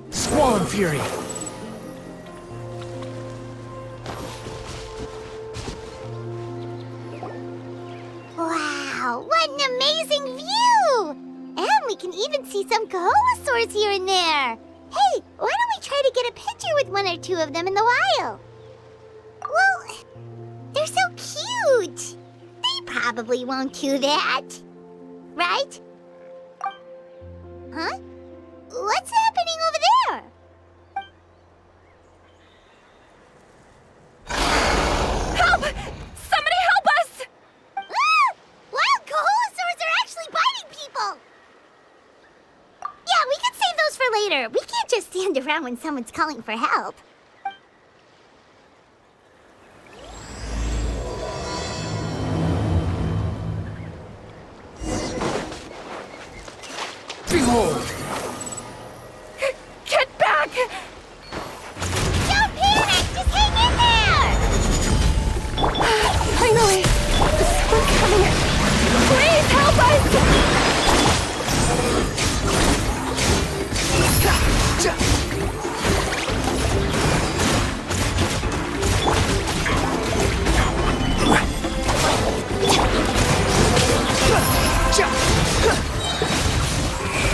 Squall Fury! Wow, what an amazing view! And we can even see some Kaholosaurs here and there. Hey, why don't we try to get a picture with one or two of them in the wild? Well, they're so cute. They probably won't do that. Right? Huh? What's happening over there? Help! Somebody help us! Ah! Wild Kaholosaurs are actually biting people! Yeah, we can save those for later. We can't just stand around when someone's calling for help. Behold! Get back! Don't panic! Just hang in there! Finally! Someone's coming! Please help us!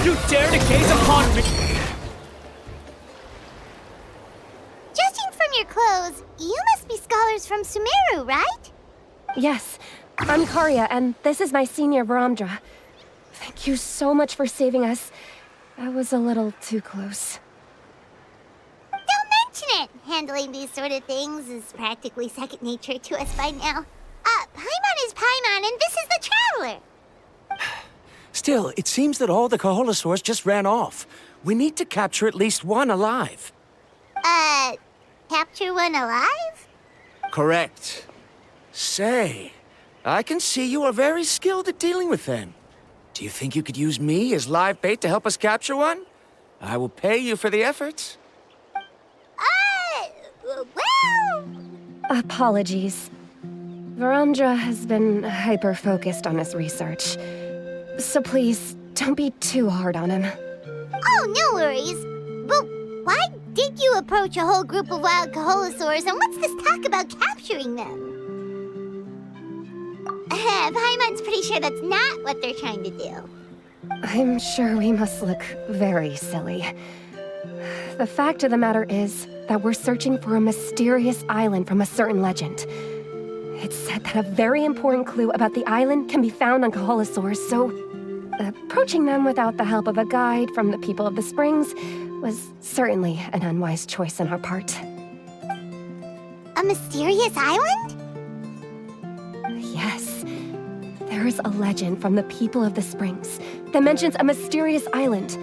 You dare to gaze upon me! Judging from your clothes, you must be scholars from Sumeru, right? Yes, I'm Karya, and this is my senior Varamdra. Thank you so much for saving us. That was a little too close. Don't mention it! Handling these sort of things is practically second nature to us by now. Paimon is Paimon, and this is the Traveler! Still, it seems that all the Kaholosaurs just ran off. We need to capture at least one alive. Capture one alive? Correct. Say, I can see you are very skilled at dealing with them. Do you think you could use me as live bait to help us capture one? I will pay you for the efforts. Well... Apologies. Varamdra has been hyper-focused on his research. So please, don't be too hard on him. Oh, no worries. But why did you approach a whole group of wild Kaholosaurs, and what's this talk about capturing them? Paimon's pretty sure that's not what they're trying to do. I'm sure we must look very silly. The fact of the matter is that we're searching for a mysterious island from a certain legend. It's said that a very important clue about the island can be found on Kaholosaurs, so approaching them without the help of a guide from the people of the Springs was certainly an unwise choice on our part. A mysterious island? Yes. There is a legend from the people of the Springs that mentions a mysterious island,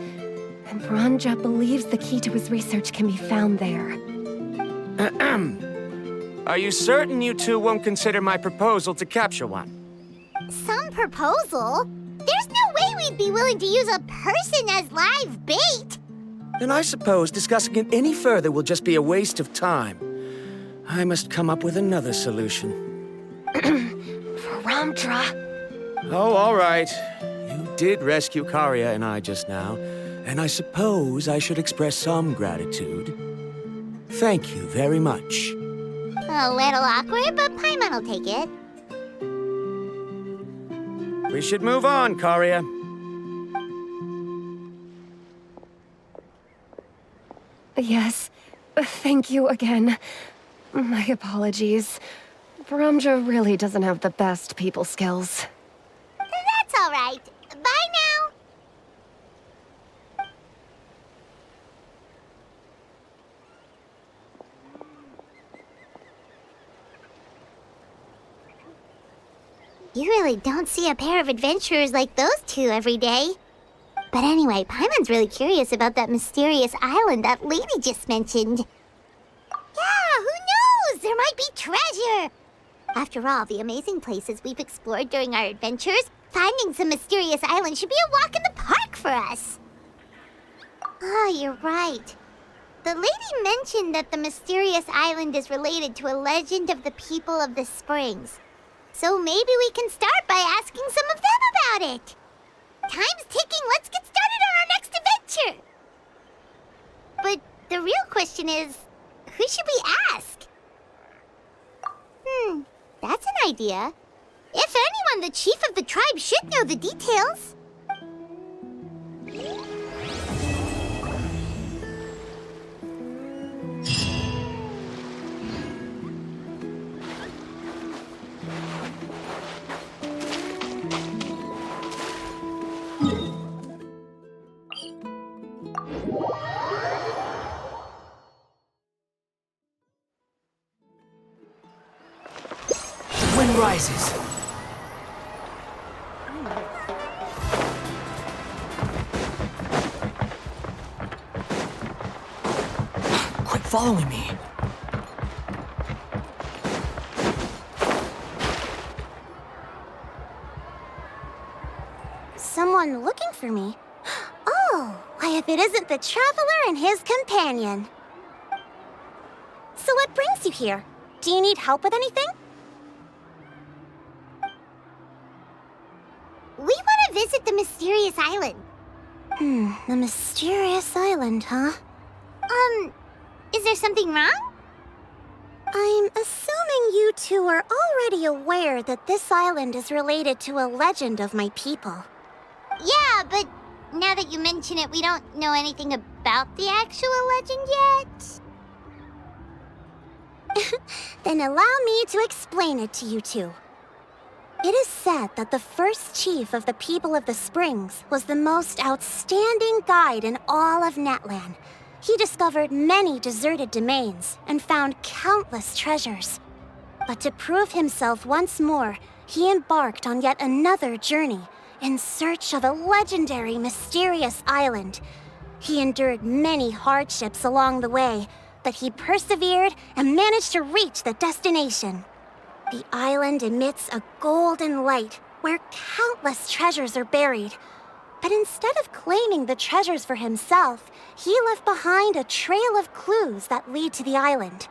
and Varamdra believes the key to his research can be found there. Are you certain you two won't consider my proposal to capture one? Some proposal? There's no way we'd be willing to use a person as live bait! Then I suppose discussing it any further will just be a waste of time. I must come up with another solution. Varamdra! Oh, all right. You did rescue Karya and I just now, and I suppose I should express some gratitude. Thank you very much. A little awkward, but Paimon will take it. We should move on, Karya. Yes, thank you again. My apologies. Varamdra really doesn't have the best people skills. That's all right. Bye now. You really don't see a pair of adventurers like those two every day. But anyway, Paimon's really curious about that mysterious island that lady just mentioned. Yeah, who knows? There might be treasure. After all the amazing places we've explored during our adventures, finding some mysterious island should be a walk in the park for us. Oh, you're right. The lady mentioned that the mysterious island is related to a legend of the people of the Springs. So maybe we can start by asking some of them about it. Time's ticking. Let's get started on our next adventure. question is, who should we ask? That's an idea. If anyone, the chief of the tribe should know the details. The wind rises. Quit following me. Someone looking for me? Oh, why if it isn't the traveler and his companion. So what brings you here? Do you need help with anything? We want to visit the mysterious island. The mysterious island, huh? Is there something wrong? I'm assuming you two are already aware that this island is related to a legend of my people. Yeah, but now that you mention it, we don't know anything about the actual legend yet. Then allow me to explain it to you two. It is said that the first chief of the people of the Springs was the most outstanding guide in all of Natlan. He discovered many deserted domains and found countless treasures. But to prove himself once more, he embarked on yet another journey in search of a legendary, mysterious island. He endured many hardships along the way, but he persevered and managed to reach the destination. The island emits a golden light where countless treasures are buried. But instead of claiming the treasures for himself, he left behind a trail of clues that lead to the island.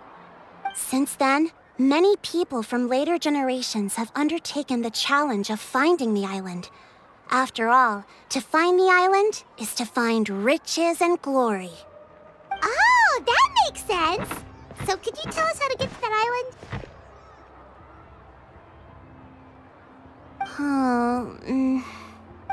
Since then, many people from later generations have undertaken the challenge of finding the island. After all, to find the island is to find riches and glory. Oh, that makes sense! So could you tell us how to get to that island?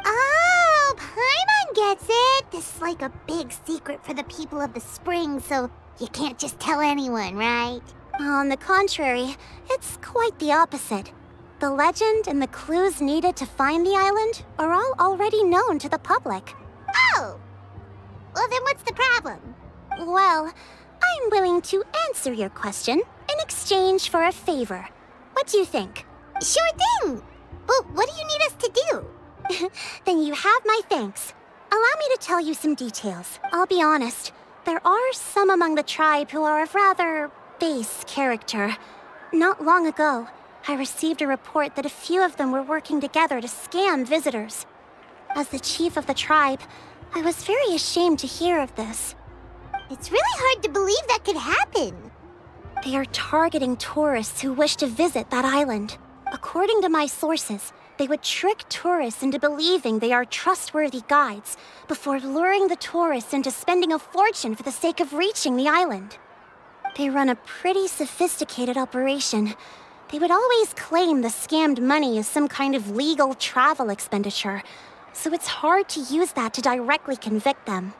Oh, Paimon gets it! This is like a big secret for the people of the spring, so you can't just tell anyone, right? On the contrary, it's quite the opposite. The legend and the clues needed to find the island are all already known to the public. Oh! Well, then what's the problem? Well, I'm willing to answer your question in exchange for a favor. What do you think? Sure thing! But what do you need us to do? Then you have my thanks. Allow me to tell you some details. I'll be honest, there are some among the tribe who are of rather base character. Not long ago, I received a report that a few of them were working together to scam visitors. As the chief of the tribe, I was very ashamed to hear of this. It's really hard to believe that could happen. They are targeting tourists who wish to visit that island. According to my sources, they would trick tourists into believing they are trustworthy guides before luring the tourists into spending a fortune for the sake of reaching the island. They run a pretty sophisticated operation. They would always claim the scammed money is some kind of legal travel expenditure, so it's hard to use that to directly convict them.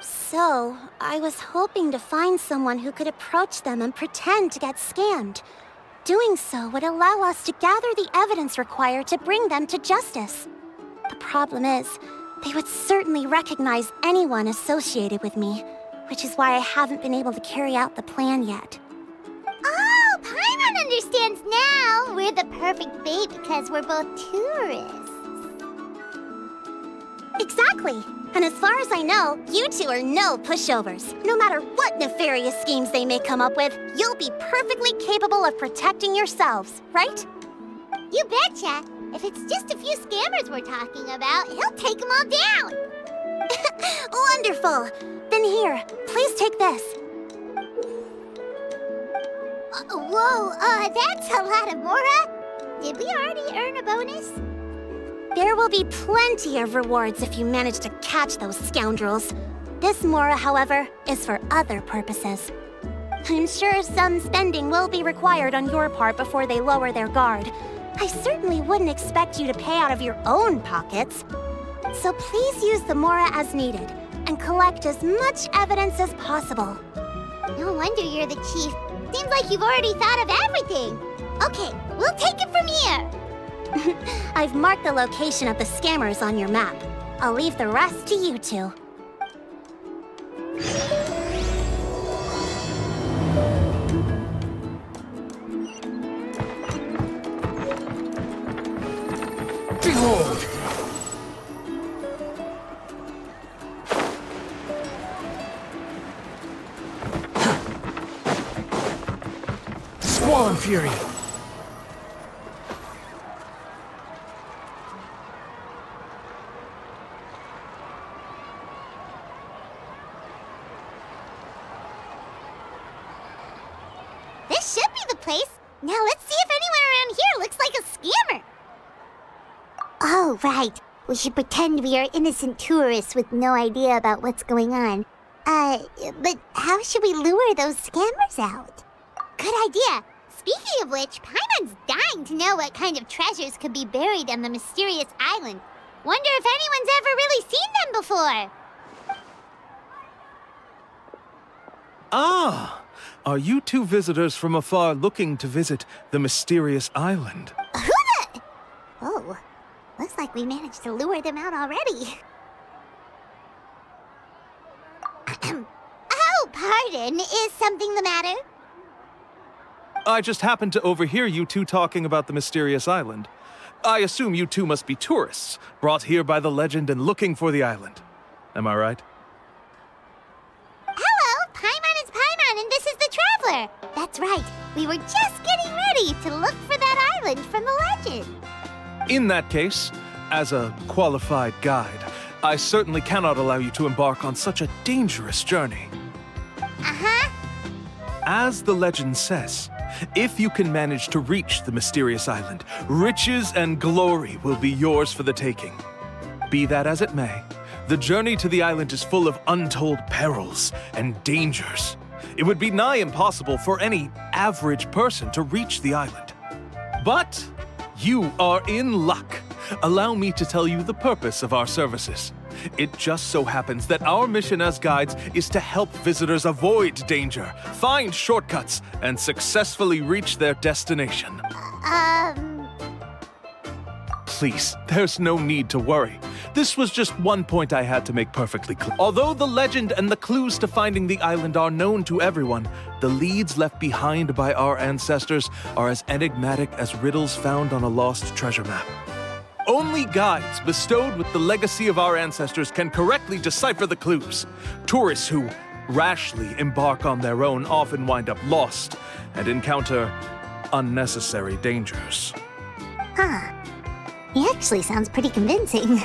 So, I was hoping to find someone who could approach them and pretend to get scammed. Doing so would allow us to gather the evidence required to bring them to justice. The problem is, they would certainly recognize anyone associated with me, which is why I haven't been able to carry out the plan yet. Oh, Paimon understands now! We're the perfect bait because we're both tourists. Exactly! And as far as I know, you two are no pushovers. No matter what nefarious schemes they may come up with, you'll be perfectly capable of protecting yourselves, right? You betcha! If it's just a few scammers we're talking about, he'll take them all down! Wonderful! Then here, please take this. Whoa, that's a lot of Mora! Did we already earn a bonus? There will be plenty of rewards if you manage to catch those scoundrels. This Mora, however, is for other purposes. I'm sure some spending will be required on your part before they lower their guard. I certainly wouldn't expect you to pay out of your own pockets. So please use the Mora as needed, and collect as much evidence as possible. No wonder you're the chief. Seems like you've already thought of everything. Okay, we'll take it from here. I've marked the location of the scammers on your map. I'll leave the rest to you two. Behold! Squall and Fury! This should be the place. Now let's see if anyone around here looks like a scammer. Oh, right. We should pretend we are innocent tourists with no idea about what's going on. But how should we lure those scammers out? Good idea. Speaking of which, Paimon's dying to know what kind of treasures could be buried on the mysterious island. Wonder if anyone's ever really seen them before. Ah! Are you two visitors from afar looking to visit the mysterious island? Who the... Oh, looks like we managed to lure them out already. Oh, pardon. Is something the matter? I just happened to overhear you two talking about the mysterious island. I assume you two must be tourists, brought here by the legend and looking for the island. Am I right? Hello, Paimon is Paimon, and this is the Traveler. That's right. We were just getting ready to look for that island from the legend. In that case, as a qualified guide, I certainly cannot allow you to embark on such a dangerous journey. Uh-huh. As the legend says, if you can manage to reach the mysterious island, riches and glory will be yours for the taking. Be that as it may, the journey to the island is full of untold perils and dangers. It would be nigh impossible for any average person to reach the island. But you are in luck. Allow me to tell you the purpose of our services. It just so happens that our mission as guides is to help visitors avoid danger, find shortcuts, and successfully reach their destination. Please, there's no need to worry. This was just one point I had to make perfectly clear. Although the legend and the clues to finding the island are known to everyone, the leads left behind by our ancestors are as enigmatic as riddles found on a lost treasure map. Only guides bestowed with the legacy of our ancestors can correctly decipher the clues. Tourists who rashly embark on their own often wind up lost and encounter unnecessary dangers. Huh. He actually sounds pretty convincing.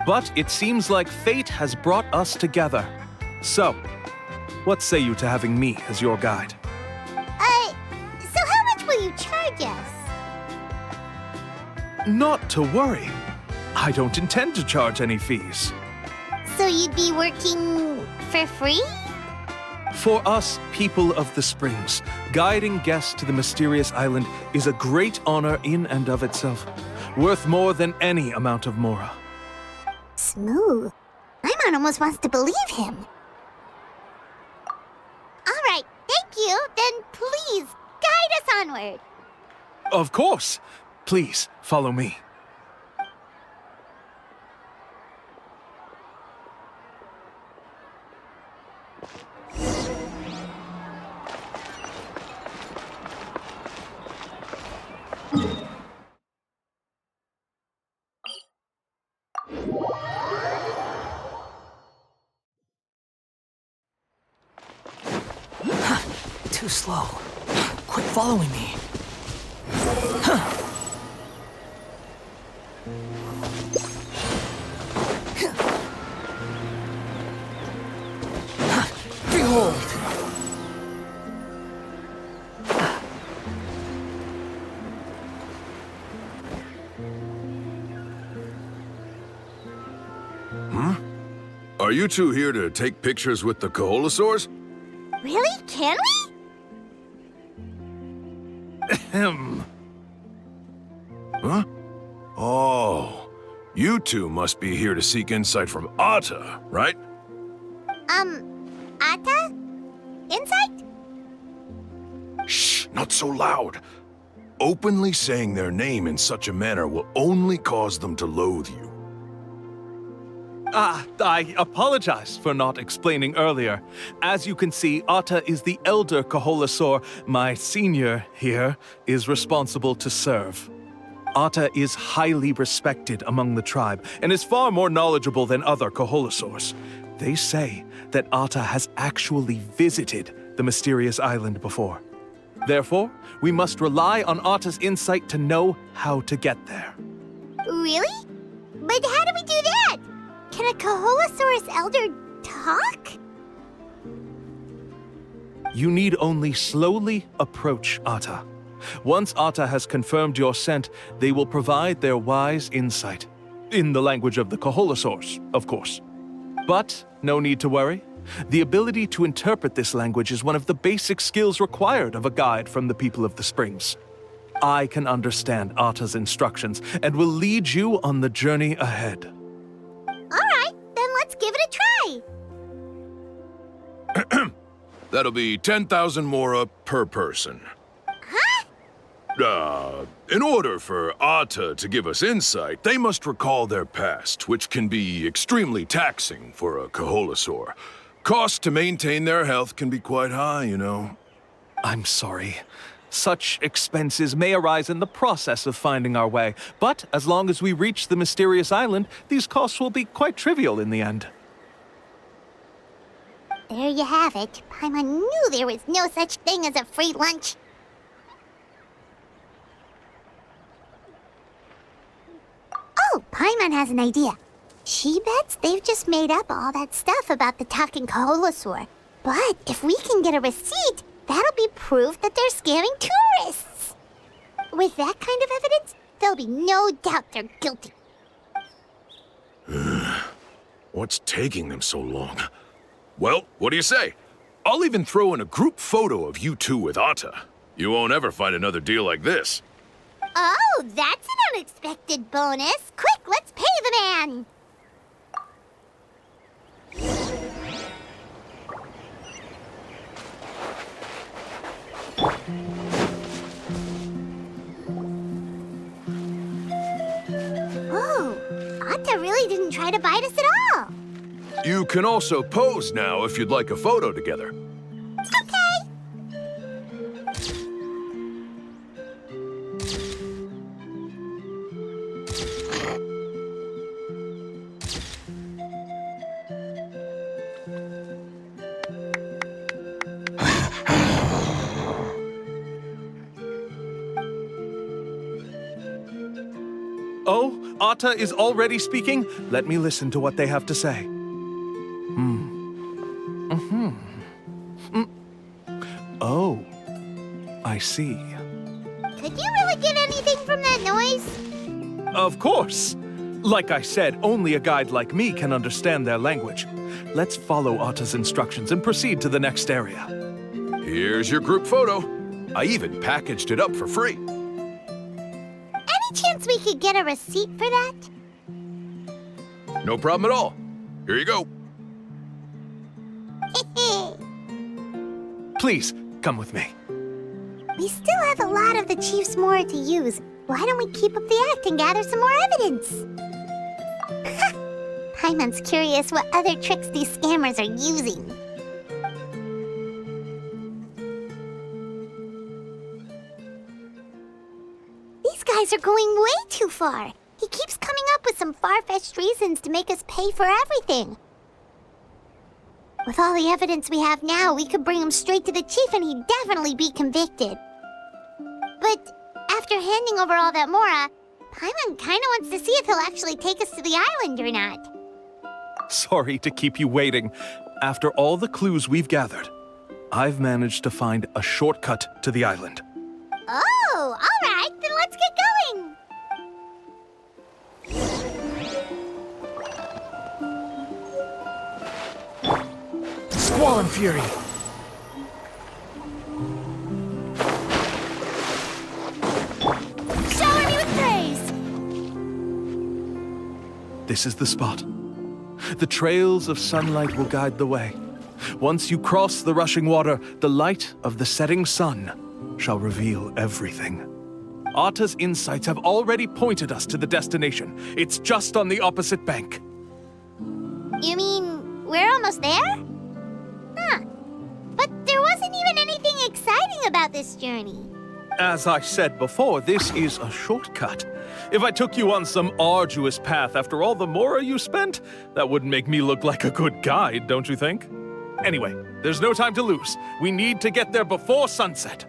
But it seems like fate has brought us together. So, what say you to having me as your guide? So how much will you charge us? Not to worry. I don't intend to charge any fees. So you'd be working for free? For us, people of the Springs, guiding guests to the mysterious island is a great honor in and of itself, worth more than any amount of Mora. Smooth. Paimon almost wants to believe him. All right, thank you. Then please, guide us onward. Of course. Please, follow me. Too slow. Quit following me. Behold! Are you two here to take pictures with the Koholosaurs? Really? Can we? Ahem. Huh? Oh, you two must be here to seek insight from Atta, right? Atta? Insight? Shh, not so loud. Openly saying their name in such a manner will only cause them to loathe you. I apologize for not explaining earlier. As you can see, Atta is the elder Koholosaur. My senior here is responsible to serve. Atta is highly respected among the tribe and is far more knowledgeable than other Koholosaurs. They say that Atta has actually visited the mysterious island before. Therefore, we must rely on Atta's insight to know how to get there. Really? But how do we do that? Can a Koholosaurus elder talk? You need only slowly approach Atta. Once Atta has confirmed your scent, they will provide their wise insight. In the language of the Koholosaurs, of course. But no need to worry. The ability to interpret this language is one of the basic skills required of a guide from the people of the Springs. I can understand Atta's instructions and will lead you on the journey ahead. Alright, then let's give it a try. That'll be 10,000 mora per person. Huh? In order for Atta to give us insight, they must recall their past, which can be extremely taxing for a Koholosaur. Costs to maintain their health can be quite high, you know. I'm sorry. Such expenses may arise in the process of finding our way, but as long as we reach the mysterious island, these costs will be quite trivial in the end. There you have it. Paimon knew there was no such thing as a free lunch. Oh, Paimon has an idea. She bets they've just made up all that stuff about the talking Koholosaur. But if we can get a receipt, that'll be proof that they're scamming tourists. With that kind of evidence, there'll be no doubt they're guilty. What's taking them so long? Well, what do you say? I'll even throw in a group photo of you two with Atta. You won't ever find another deal like this. Oh, that's an unexpected bonus. Quick, let's pay the man. Oh, Atta really didn't try to bite us at all. You can also pose now if you'd like a photo together. Okay. Oh, Atta is already speaking? Let me listen to what they have to say. Oh, I see. Could you really get anything from that noise? Of course! Like I said, only a guide like me can understand their language. Let's follow Atta's instructions and proceed to the next area. Here's your group photo. I even packaged it up for free. Any chance we could get a receipt for that? No problem at all. Here you go. Please, come with me. We still have a lot of the Chief's more to use. Why don't we keep up the act and gather some more evidence? Paimon's curious what other tricks these scammers are using. These guys are going way too far. He keeps coming up with some far-fetched reasons to make us pay for everything. With all the evidence we have now, we could bring him straight to the chief and he'd definitely be convicted. But after handing over all that Mora, Paimon kinda wants to see if he'll actually take us to the island or not. Sorry to keep you waiting. After all the clues we've gathered, I've managed to find a shortcut to the island. Oh, alright, then let's get going! Squall and Fury. Shower me with praise! This is the spot. The trails of sunlight will guide the way. Once you cross the rushing water, the light of the setting sun shall reveal everything. Atta's insights have already pointed us to the destination. It's just on the opposite bank. You mean we're almost there? Huh. But there wasn't even anything exciting about this journey. As I said before, this is a shortcut. If I took you on some arduous path after all the mora you spent, that wouldn't make me look like a good guide, don't you think? Anyway, there's no time to lose. We need to get there before sunset.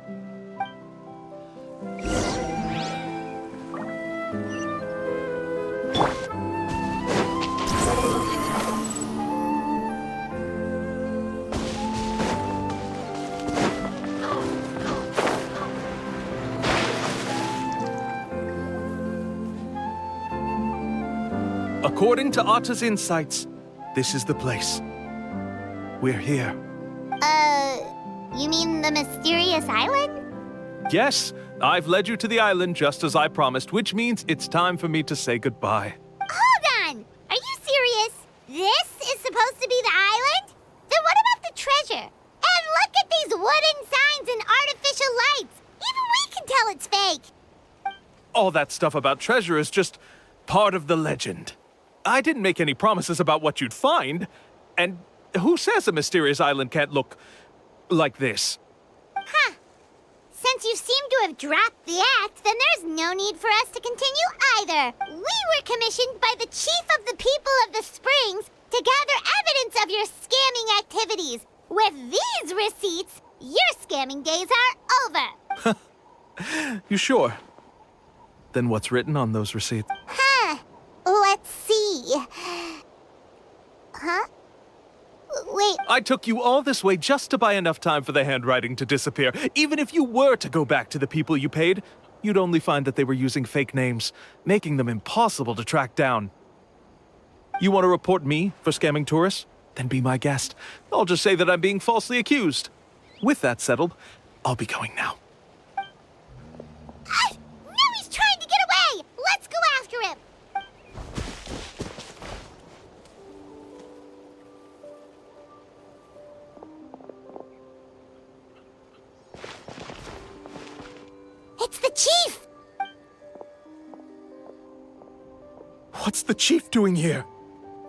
According to Atta's insights, this is the place. We're here. You mean the mysterious island? Yes, I've led you to the island just as I promised, which means it's time for me to say goodbye. Hold on! Are you serious? This is supposed to be the island? Then what about the treasure? And look at these wooden signs and artificial lights! Even we can tell it's fake! All that stuff about treasure is just part of the legend. I didn't make any promises about what you'd find. And who says a mysterious island can't look like this? Huh. Since you seem to have dropped the act, then there's no need for us to continue either. We were commissioned by the chief of the people of the Springs to gather evidence of your scamming activities. With these receipts, your scamming days are over. You sure? Then what's written on those receipts? Huh. Let's see. Huh? Wait, I took you all this way just to buy enough time for the handwriting to disappear. Even if you were to go back to the people you paid, you'd only find that they were using fake names, making them impossible to track down. You want to report me for scamming tourists? Then be my guest. I'll just say that I'm being falsely accused. With that settled, I'll be going now. now he's trying to get away! Let's go after him! It's the chief! What's the chief doing here?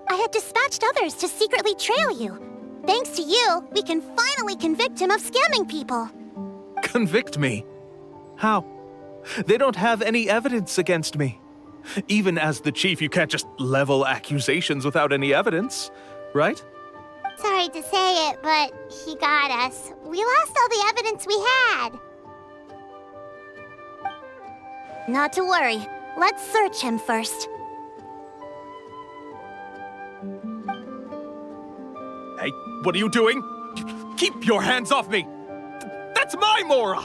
I had dispatched others to secretly trail you. Thanks to you, we can finally convict him of scamming people. Convict me? How? They don't have any evidence against me. Even as the chief, you can't just level accusations without any evidence, right? Sorry to say it, but he got us. We lost all the evidence we had. Not to worry. Let's search him first. Hey, what are you doing? Keep your hands off me! That's my Mora!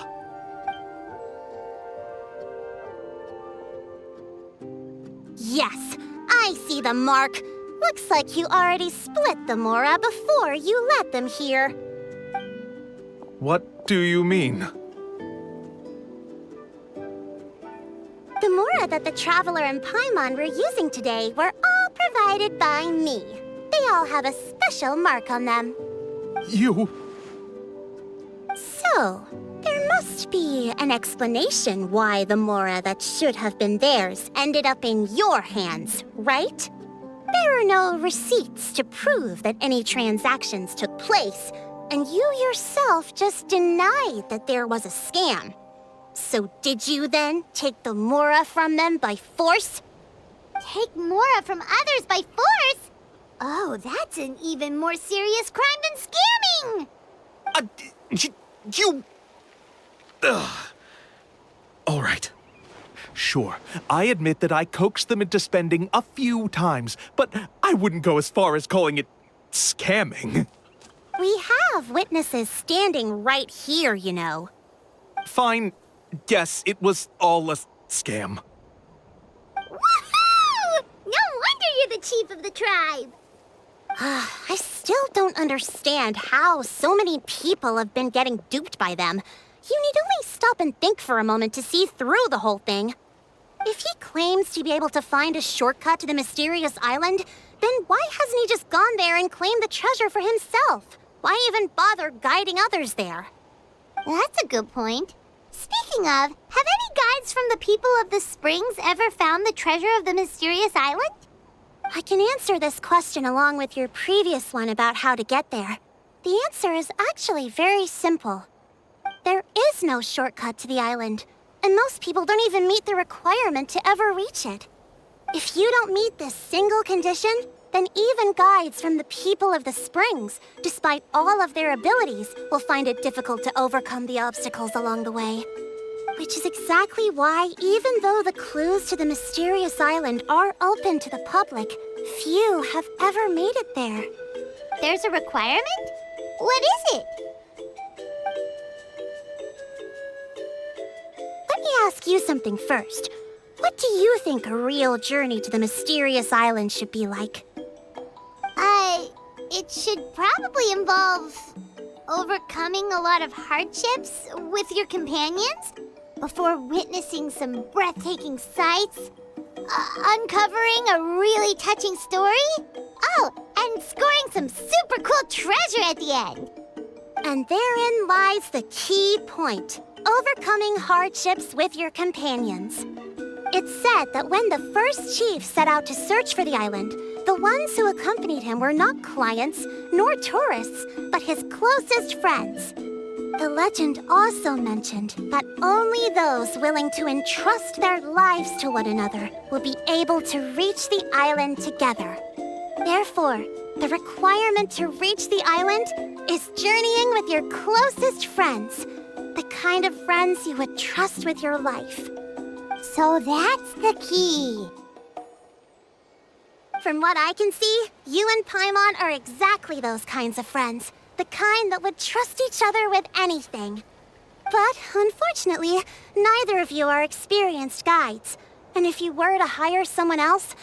Yes, I see the mark. Looks like you already split the Mora before you let them here. What do you mean? The Mora that the Traveler and Paimon were using today were all provided by me. They all have a special mark on them. You... So, there must be an explanation why the Mora that should have been theirs ended up in your hands, right? There are no receipts to prove that any transactions took place, and you yourself just denied that there was a scam. So did you then take the Mora from them by force? Take Mora from others by force? Oh, that's an even more serious crime than scamming! You... Ugh. All right. Sure, I admit that I coaxed them into spending a few times, but I wouldn't go as far as calling it scamming. We have witnesses standing right here, you know. Fine. Yes, it was all a scam. Woohoo! No wonder you're the chief of the tribe! I still don't don't understand how so many people have been getting duped by them. You need only stop and think for a moment to see through the whole thing. If he claims to be able to find a shortcut to the mysterious island, then why hasn't he just gone there and claimed the treasure for himself? Why even bother guiding others there? That's a good point. Speaking of, have any guides from the people of the springs ever found the treasure of the mysterious island? I can answer this question along with your previous one about how to get there. The answer is actually very simple. There is no shortcut to the island, and most people don't even meet the requirement to ever reach it. If you don't meet this single condition, then even guides from the people of the springs, despite all of their abilities, will find it difficult to overcome the obstacles along the way. Which is exactly why, even though the clues to the mysterious island are open to the public, few have ever made it there. There's a requirement? What is it? Let me ask you something first. What do you think a real journey to the mysterious island should be like? It should probably involve overcoming a lot of hardships with your companions before witnessing some breathtaking sights, uncovering a really touching story, and scoring some super cool treasure at the end. And therein lies the key point. Overcoming hardships with your companions. It's said that when the first chief set out to search for the island, the ones who accompanied him were not clients nor tourists, but his closest friends. The legend also mentioned that only those willing to entrust their lives to one another will be able to reach the island together. Therefore, the requirement to reach the island is journeying with your closest friends, the kind of friends you would trust with your life. So that's the key. From what I can see, you and Paimon are exactly those kinds of friends. The kind that would trust each other with anything. But, unfortunately, neither of you are experienced guides. And if you were to hire someone else,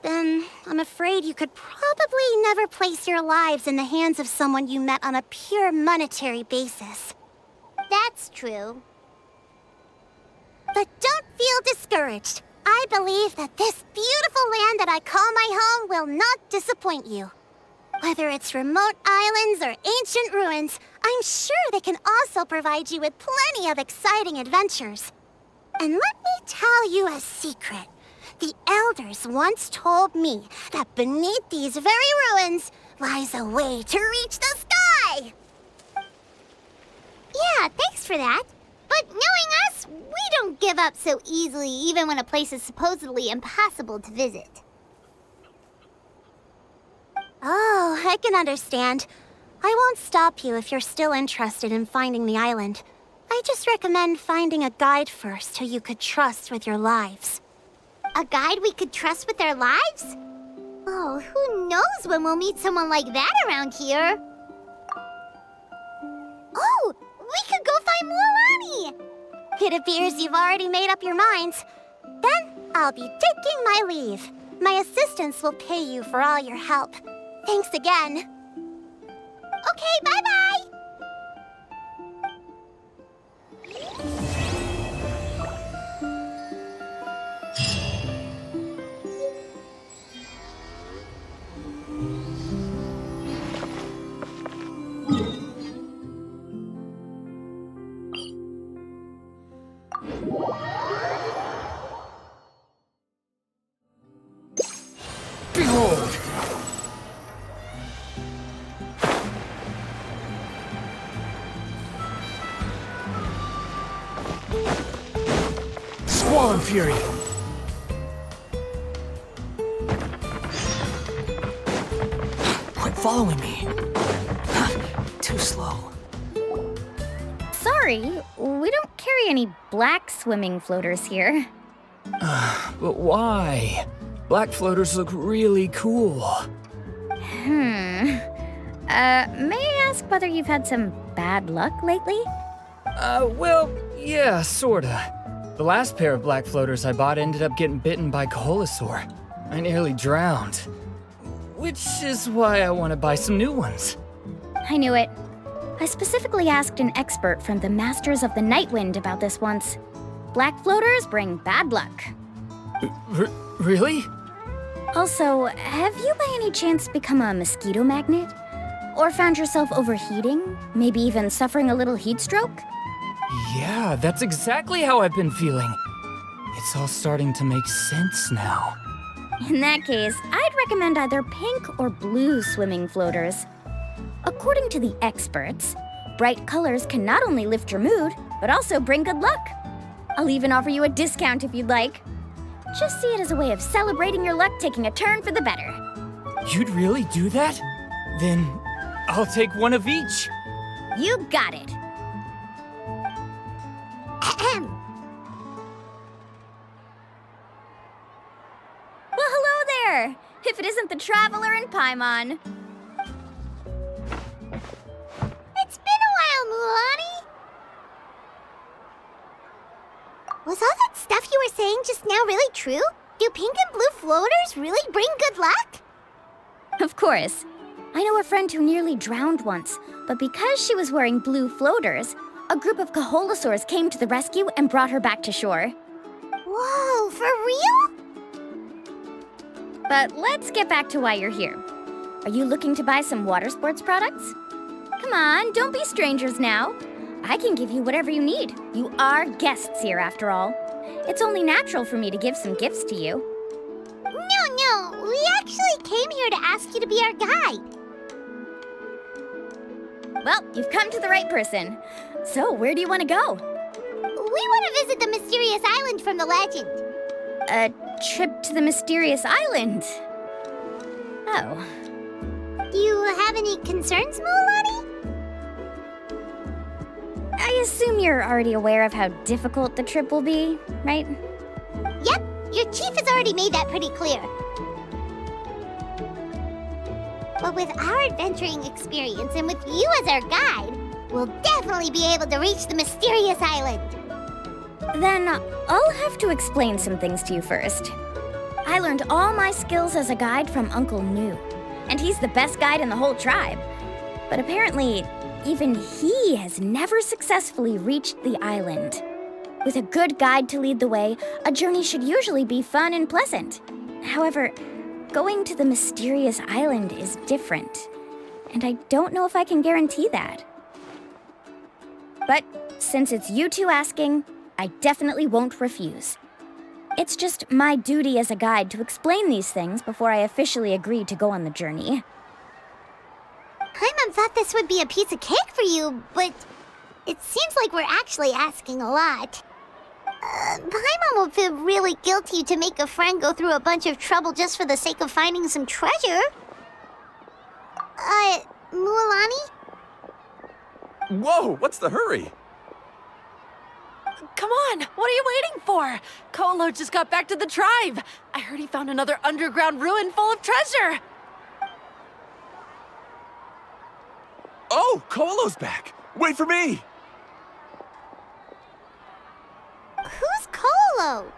then I'm afraid you could probably never place your lives in the hands of someone you met on a pure monetary basis. That's true. But don't feel discouraged. I believe that this beautiful land that I call my home will not disappoint you. Whether it's remote islands or ancient ruins, I'm sure they can also provide you with plenty of exciting adventures. And let me tell you a secret. The elders once told me that beneath these very ruins lies a way to reach the sky! Yeah, thanks for that. But knowing us, we don't give up so easily even when a place is supposedly impossible to visit. Oh, I can understand. I won't stop you if you're still interested in finding the island. I just recommend finding a guide first who you could trust with your lives. A guide we could trust with our lives? Oh, who knows when we'll meet someone like that around here? Oh, we could go find Mualani! It appears you've already made up your minds. Then I'll be taking my leave. My assistants will pay you for all your help. Thanks again. Okay, bye-bye! Behold! Squall and Fury! Quit following me! Too slow. Sorry, we don't carry any black swimming floaters here. But why? Black floaters look really cool. May I ask whether you've had some bad luck lately? Well, yeah, sorta. The last pair of black floaters I bought ended up getting bitten by Kaholasaur. I nearly drowned. Which is why I want to buy some new ones. I knew it. I specifically asked an expert from the Masters of the Night Wind about this once. Black floaters bring bad luck. Really? Also, have you by any chance become a mosquito magnet? Or found yourself overheating? Maybe even suffering a little heat stroke? Yeah, that's exactly how I've been feeling. It's all starting to make sense now. In that case, I'd recommend either pink or blue swimming floaters. According to the experts, bright colors can not only lift your mood, but also bring good luck. I'll even offer you a discount if you'd like. Just see it as a way of celebrating your luck taking a turn for the better. You'd really do that? Then I'll take one of each. You got it. Ahem. Well, hello there! If it isn't the Traveler in Paimon. It's been a while, Mualani. Was all that stuff you were saying just now really true? Do pink and blue floaters really bring good luck? Of course. I know a friend who nearly drowned once, but because she was wearing blue floaters, a group of Kaholosaurs came to the rescue and brought her back to shore. Whoa, for real? But let's get back to why you're here. Are you looking to buy some water sports products? Come on, don't be strangers now. I can give you whatever you need. You are guests here, after all. It's only natural for me to give some gifts to you. No, we actually came here to ask you to be our guide. Well, you've come to the right person. So, where do you want to go? We want to visit the mysterious island from the legend. A trip to the mysterious island? Oh. Do you have any concerns, Mualani? I assume you're already aware of how difficult the trip will be, right? Yep, your chief has already made that pretty clear. But with our adventuring experience and with you as our guide, we'll definitely be able to reach the mysterious island. Then I'll have to explain some things to you first. I learned all my skills as a guide from Uncle Nu, and he's the best guide in the whole tribe. But apparently, even he has never successfully reached the island. With a good guide to lead the way, a journey should usually be fun and pleasant. However, going to the mysterious island is different, and I don't know if I can guarantee that. But since it's you two asking, I definitely won't refuse. It's just my duty as a guide to explain these things before I officially agree to go on the journey. Paimon thought this would be a piece of cake for you, but it seems like we're actually asking a lot. Paimon will feel really guilty to make a friend go through a bunch of trouble just for the sake of finding some treasure. Mualani? Whoa, what's the hurry? Come on, what are you waiting for? Kolo just got back to the tribe. I heard he found another underground ruin full of treasure. Oh, Kolo's back. Wait for me. Who's Kolo?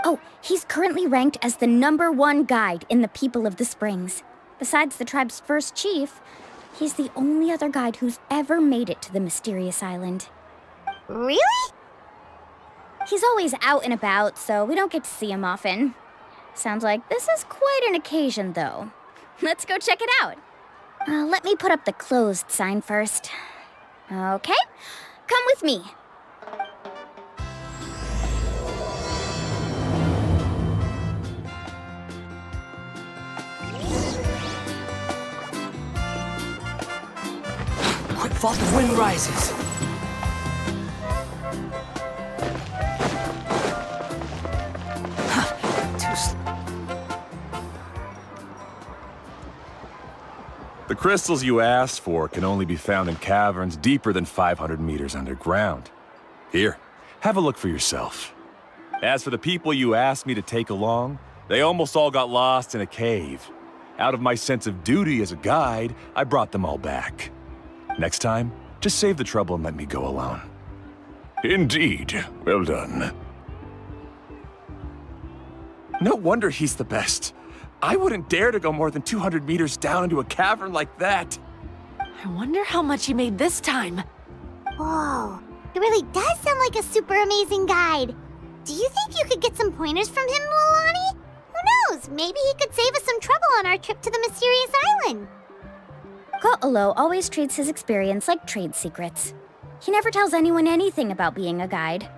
Oh, he's currently ranked as the #1 guide in the People of the Springs. Besides the tribe's first chief, he's the only other guide who's ever made it to the mysterious island. Really? He's always out and about, so we don't get to see him often. Sounds like this is quite an occasion, though. Let's go check it out. Let me put up the closed sign first. Okay, come with me. Quick, fall, the wind rises. Too slow. The crystals you asked for can only be found in caverns deeper than 500 meters underground. Here, have a look for yourself. As for the people you asked me to take along, they almost all got lost in a cave. Out of my sense of duty as a guide, I brought them all back. Next time, just save the trouble and let me go alone. Indeed. Well done. No wonder he's the best. I wouldn't dare to go more than 200 meters down into a cavern like that. I wonder how much he made this time. Whoa, he really does sound like a super amazing guide. Do you think you could get some pointers from him, Mualani? Who knows? Maybe he could save us some trouble on our trip to the mysterious island. Ko'olo always treats his experience like trade secrets. He never tells anyone anything about being a guide.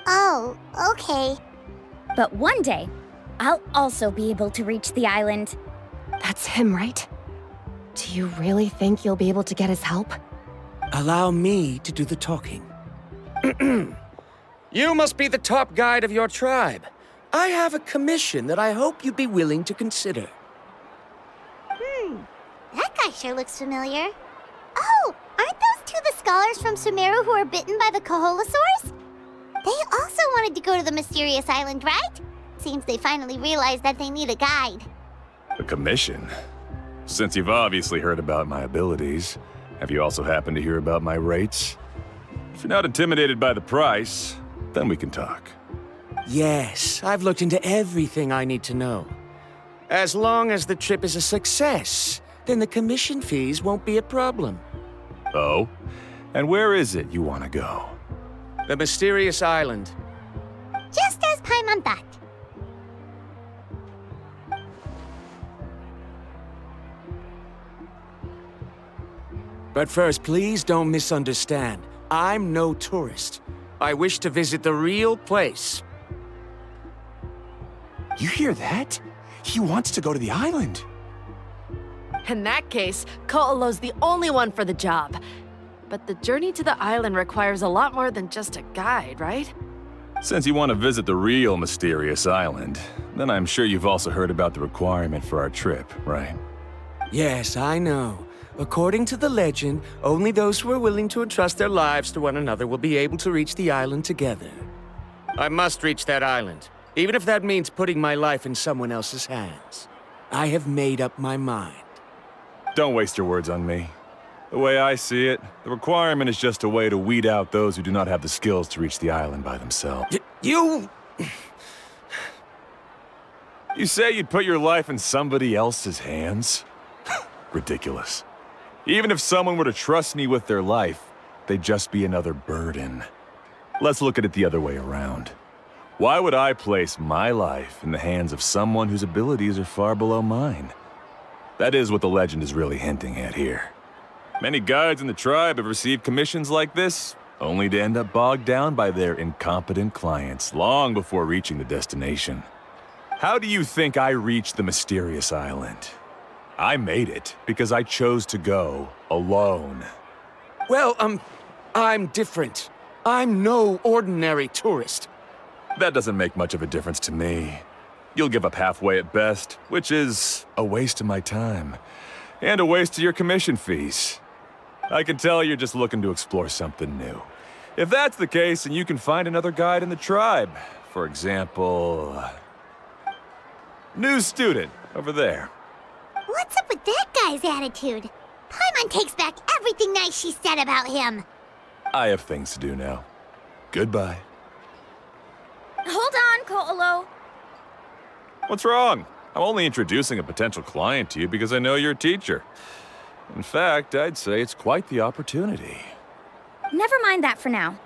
Oh, okay. But one day, I'll also be able to reach the island. That's him, right? Do you really think you'll be able to get his help? Allow me to do the talking. You must be the top guide of your tribe. I have a commission that I hope you'd be willing to consider. That guy sure looks familiar. Oh, aren't those two the scholars from Sumeru who were bitten by the Kaholasaurs? They also wanted to go to the mysterious island, right? Seems they finally realized that they need a guide. A commission? Since you've obviously heard about my abilities, have you also happened to hear about my rates? If you're not intimidated by the price, then we can talk. Yes, I've looked into everything I need to know. As long as the trip is a success, then the commission fees won't be a problem. Oh? And where is it you want to go? The mysterious island. Just as Paimon thought. But first, please don't misunderstand. I'm no tourist. I wish to visit the real place. You hear that? He wants to go to the island. In that case, Ko'olo's the only one for the job. But the journey to the island requires a lot more than just a guide, right? Since you want to visit the real mysterious island, then I'm sure you've also heard about the requirement for our trip, right? Yes, I know. According to the legend, only those who are willing to entrust their lives to one another will be able to reach the island together. I must reach that island, even if that means putting my life in someone else's hands. I have made up my mind. Don't waste your words on me. The way I see it, the requirement is just a way to weed out those who do not have the skills to reach the island by themselves. You... You say you'd put your life in somebody else's hands? Ridiculous. Even if someone were to trust me with their life, they'd just be another burden. Let's look at it the other way around. Why would I place my life in the hands of someone whose abilities are far below mine? That is what the legend is really hinting at here. Many guides in the tribe have received commissions like this, only to end up bogged down by their incompetent clients long before reaching the destination. How do you think I reached the mysterious island? I made it because I chose to go alone. Well, I'm different. I'm no ordinary tourist. That doesn't make much of a difference to me. You'll give up halfway at best, which is a waste of my time. And a waste of your commission fees. I can tell you're just looking to explore something new. If that's the case, then you can find another guide in the tribe. For example... new student, over there. What's up with that guy's attitude? Paimon takes back everything nice she said about him. I have things to do now. Goodbye. Hold on, Ko'olo. What's wrong? I'm only introducing a potential client to you because I know you're a teacher. In fact, I'd say it's quite the opportunity. Never mind that for now.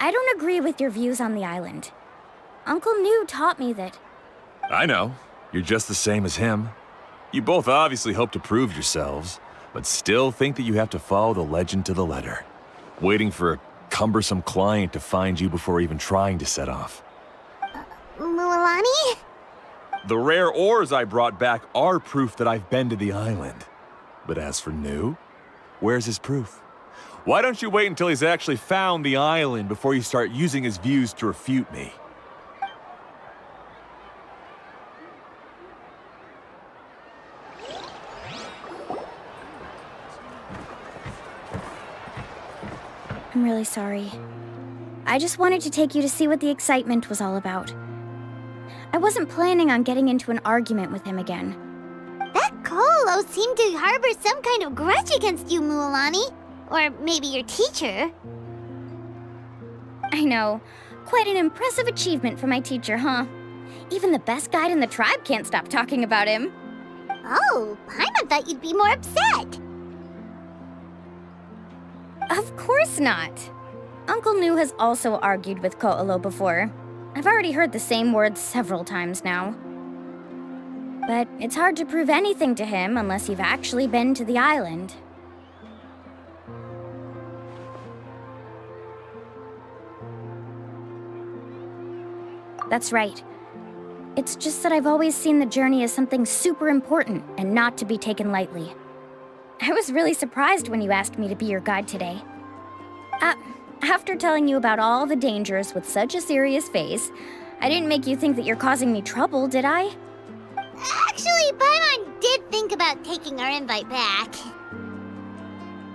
I don't agree with your views on the island. Uncle New taught me that... I know. You're just the same as him. You both obviously hope to prove yourselves, but still think that you have to follow the legend to the letter, waiting for a cumbersome client to find you before even trying to set off. Mualani? The rare ores I brought back are proof that I've been to the island. But as for New, where's his proof? Why don't you wait until he's actually found the island before you start using his views to refute me? I'm really sorry. I just wanted to take you to see what the excitement was all about. I wasn't planning on getting into an argument with him again. That Ko'olo seemed to harbor some kind of grudge against you, Mualani. Or maybe your teacher. I know. Quite an impressive achievement for my teacher, huh? Even the best guide in the tribe can't stop talking about him. Oh, Paimon thought you'd be more upset. Of course not. Uncle Nu has also argued with Ko'olo before. I've already heard the same words several times now. But it's hard to prove anything to him unless you've actually been to the island. That's right. It's just that I've always seen the journey as something super important and not to be taken lightly. I was really surprised when you asked me to be your guide today. After telling you about all the dangers with such a serious face, I didn't make you think that you're causing me trouble, did I? Actually, Paimon did think about taking our invite back.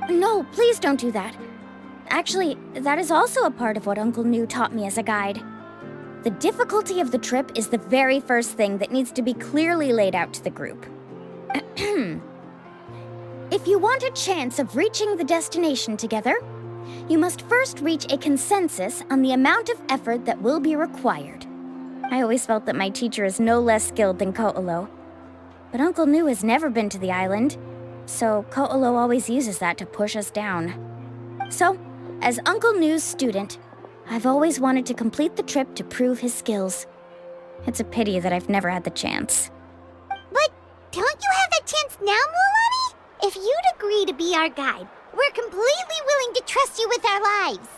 No, please don't do that. Actually, that is also a part of what Uncle Nu taught me as a guide. The difficulty of the trip is the very first thing that needs to be clearly laid out to the group. If you want a chance of reaching the destination together, you must first reach a consensus on the amount of effort that will be required. I always felt that my teacher is no less skilled than Ko'olo. But Uncle Nu has never been to the island, so Ko'olo always uses that to push us down. So, as Uncle Nu's student, I've always wanted to complete the trip to prove his skills. It's a pity that I've never had the chance. But don't you have that chance now, Mualani? If you'd agree to be our guide, we're completely willing to trust you with our lives.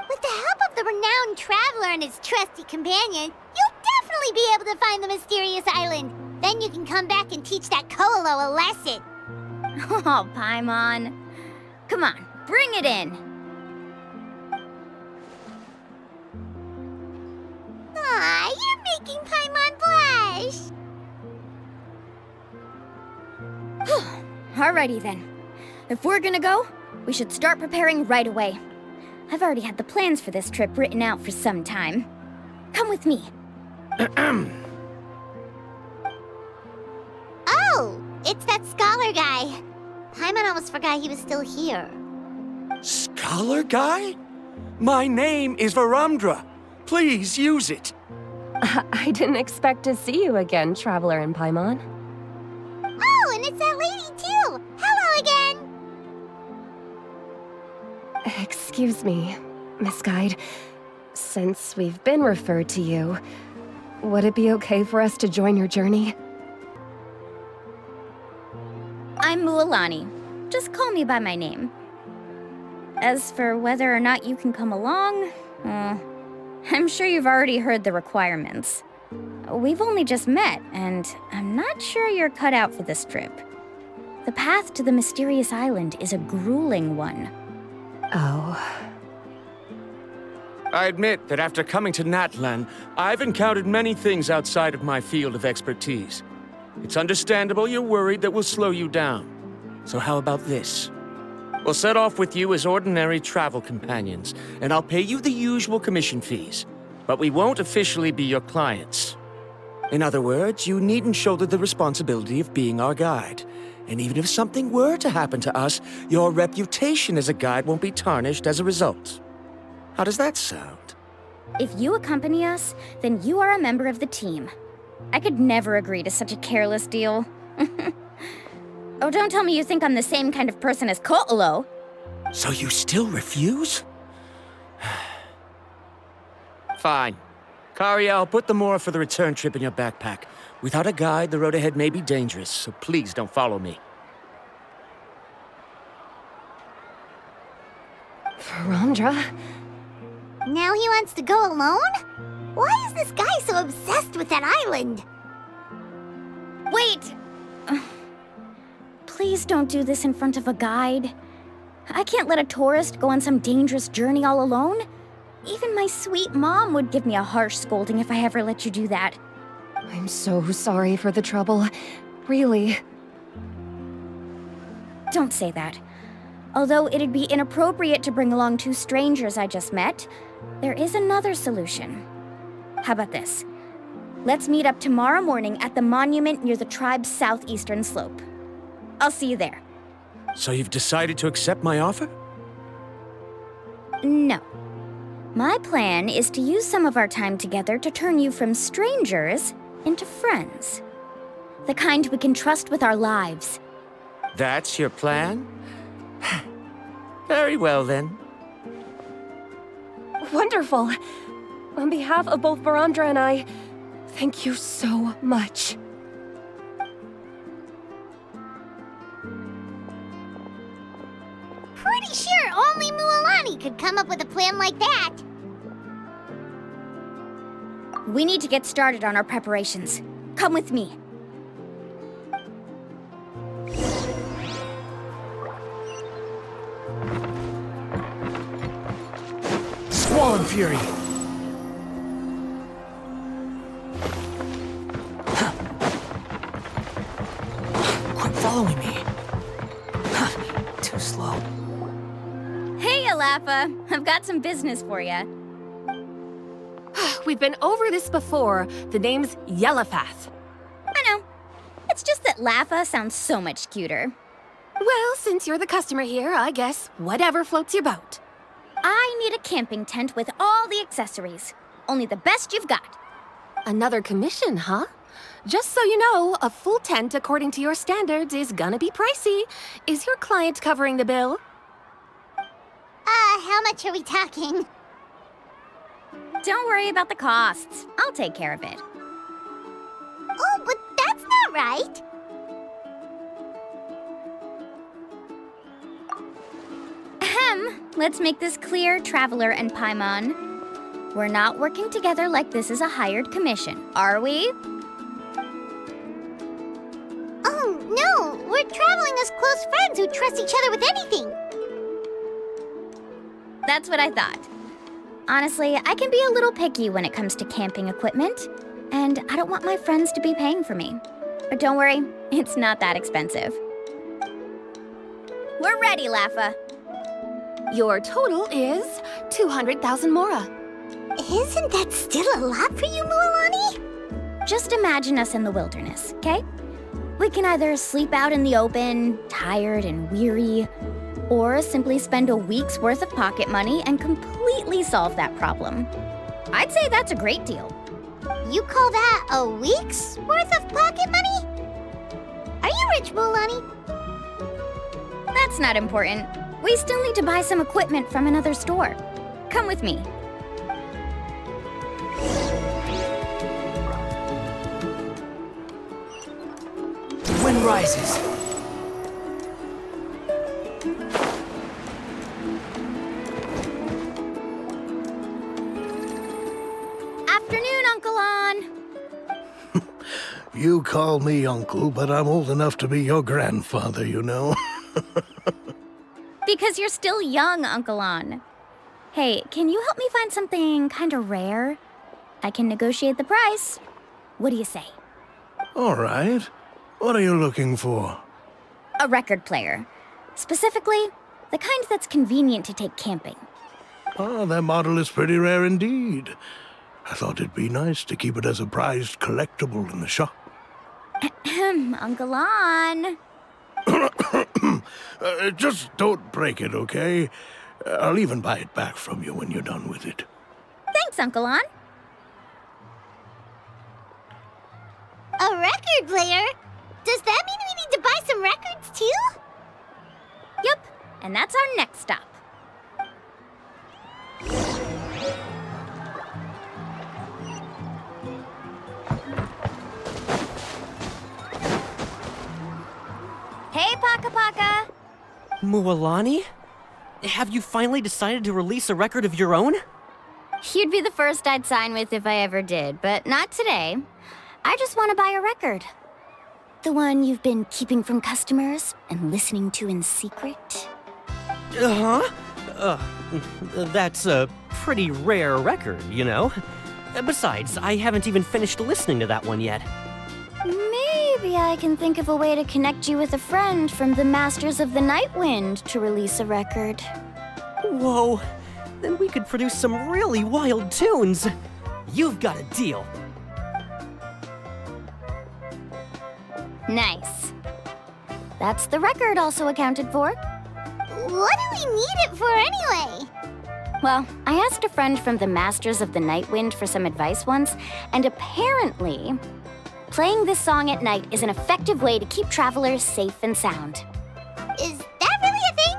With the help of the renowned traveler and his trusty companion, you'll definitely be able to find the mysterious island. Then you can come back and teach that Ko'olo a lesson. Oh, Paimon. Come on, bring it in. Aw, you're making Paimon blush. Alrighty then. If we're gonna go, we should start preparing right away. I've already had the plans for this trip written out for some time. Come with me. Oh, it's that scholar guy. Paimon almost forgot he was still here. Scholar guy? My name is Varamdra. Please use it. I didn't expect to see you again, Traveler and Paimon. Oh, and it's that lady too. Hello again. Excuse me, Miss Guide. Since we've been referred to you, would it be okay for us to join your journey? I'm Mualani. Just call me by my name. As for whether or not you can come along, I'm sure you've already heard the requirements. We've only just met, and I'm not sure you're cut out for this trip. The path to the mysterious island is a grueling one. Oh. I admit that after coming to Natlan, I've encountered many things outside of my field of expertise. It's understandable you're worried that we'll slow you down. So how about this? We'll set off with you as ordinary travel companions, and I'll pay you the usual commission fees. But we won't officially be your clients. In other words, you needn't shoulder the responsibility of being our guide. And even if something were to happen to us, your reputation as a guide won't be tarnished as a result. How does that sound? If you accompany us, then you are a member of the team. I could never agree to such a careless deal. Oh, don't tell me you think I'm the same kind of person as Ko'olo. So you still refuse? Fine. Kariel, put the more for the return trip in your backpack. Without a guide, the road ahead may be dangerous, so please don't follow me. Varamdra? Now he wants to go alone? Why is this guy so obsessed with that island? Wait! Please don't do this in front of a guide. I can't let a tourist go on some dangerous journey all alone. Even my sweet mom would give me a harsh scolding if I ever let you do that. I'm so sorry for the trouble. Really. Don't say that. Although it'd be inappropriate to bring along two strangers I just met, there is another solution. How about this? Let's meet up tomorrow morning at the monument near the tribe's southeastern slope. I'll see you there. So you've decided to accept my offer? No. My plan is to use some of our time together to turn you from strangers into friends. The kind we can trust with our lives. That's your plan? Very well, then. Wonderful. On behalf of both Verandra and I, thank you so much. Pretty sure only Mualani could come up with a plan like that. We need to get started on our preparations. Come with me. Squall Fury! Quit following me. Too slow. Hey, Alafa. I've got some business for you. We've been over this before. The name's Yellowfath. I know. It's just that Lafa sounds so much cuter. Well, since you're the customer here, I guess whatever floats your boat. I need a camping tent with all the accessories. Only the best you've got. Another commission, huh? Just so you know, a full tent according to your standards is gonna be pricey. Is your client covering the bill? How much are we talking? Don't worry about the costs. I'll take care of it. Oh, but that's not right. Ahem. Let's make this clear, Traveler and Paimon. We're not working together like this is a hired commission, are we? Oh, no. We're traveling as close friends who trust each other with anything. That's what I thought. Honestly, I can be a little picky when it comes to camping equipment, and I don't want my friends to be paying for me. But don't worry, it's not that expensive. We're ready, Lafa. Your total is 200,000 mora. Isn't that still a lot for you, Mualani? Just imagine us in the wilderness, okay? We can either sleep out in the open, tired and weary, or simply spend a week's worth of pocket money and completely solve that problem. I'd say that's a great deal. You call that a week's worth of pocket money? Are you rich, Mualani? That's not important. We still need to buy some equipment from another store. Come with me. The wind rises. Afternoon, Uncle On. You call me uncle, but I'm old enough to be your grandfather, you know. Because you're still young, Uncle On. Hey, can you help me find something kind of rare? I can negotiate the price. What do you say? All right. What are you looking for? A record player. Specifically, the kind that's convenient to take camping. Ah, that model is pretty rare indeed. I thought it'd be nice to keep it as a prized collectible in the shop. Uncle On. Just don't break it, okay? I'll even buy it back from you when you're done with it. Thanks, Uncle On. A record player? Does that mean we need to buy some records too? Yup, and that's our next stop. Hey, Paka Paka! Mualani? Have you finally decided to release a record of your own? You'd be the first I'd sign with if I ever did, but not today. I just want to buy a record. The one you've been keeping from customers and listening to in secret. That's a pretty rare record, you know? Besides, I haven't even finished listening to that one yet. Maybe I can think of a way to connect you with a friend from the Masters of the Night Wind to release a record. Whoa, then we could produce some really wild tunes. You've got a deal. Nice. That's the record also accounted for. What do we need it for anyway? Well, I asked a friend from the Masters of the Night Wind for some advice once, and apparently, playing this song at night is an effective way to keep travelers safe and sound. Is that really a thing?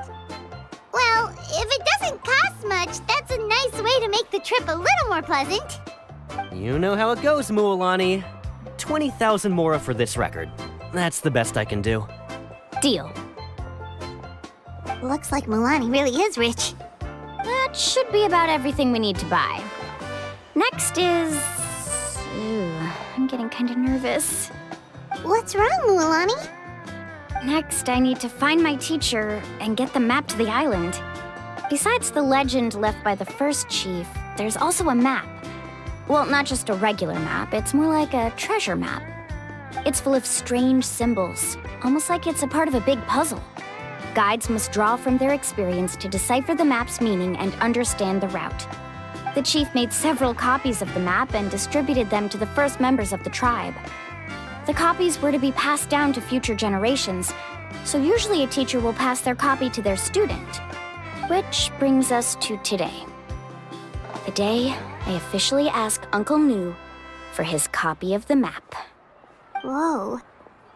Well, if it doesn't cost much, that's a nice way to make the trip a little more pleasant. You know how it goes, Mualani. 20,000 mora for this record. That's the best I can do. Deal. Looks like Mualani really is rich. That should be about everything we need to buy. Next is... Ooh, I'm getting kinda nervous. What's wrong, Mualani? Next, I need to find my teacher and get the map to the island. Besides the legend left by the first chief, there's also a map. Well, not just a regular map, it's more like a treasure map. It's full of strange symbols, almost like it's a part of a big puzzle. Guides must draw from their experience to decipher the map's meaning and understand the route. The chief made several copies of the map and distributed them to the first members of the tribe. The copies were to be passed down to future generations, so usually a teacher will pass their copy to their student. Which brings us to today. The day I officially ask Uncle Nu for his copy of the map. Whoa.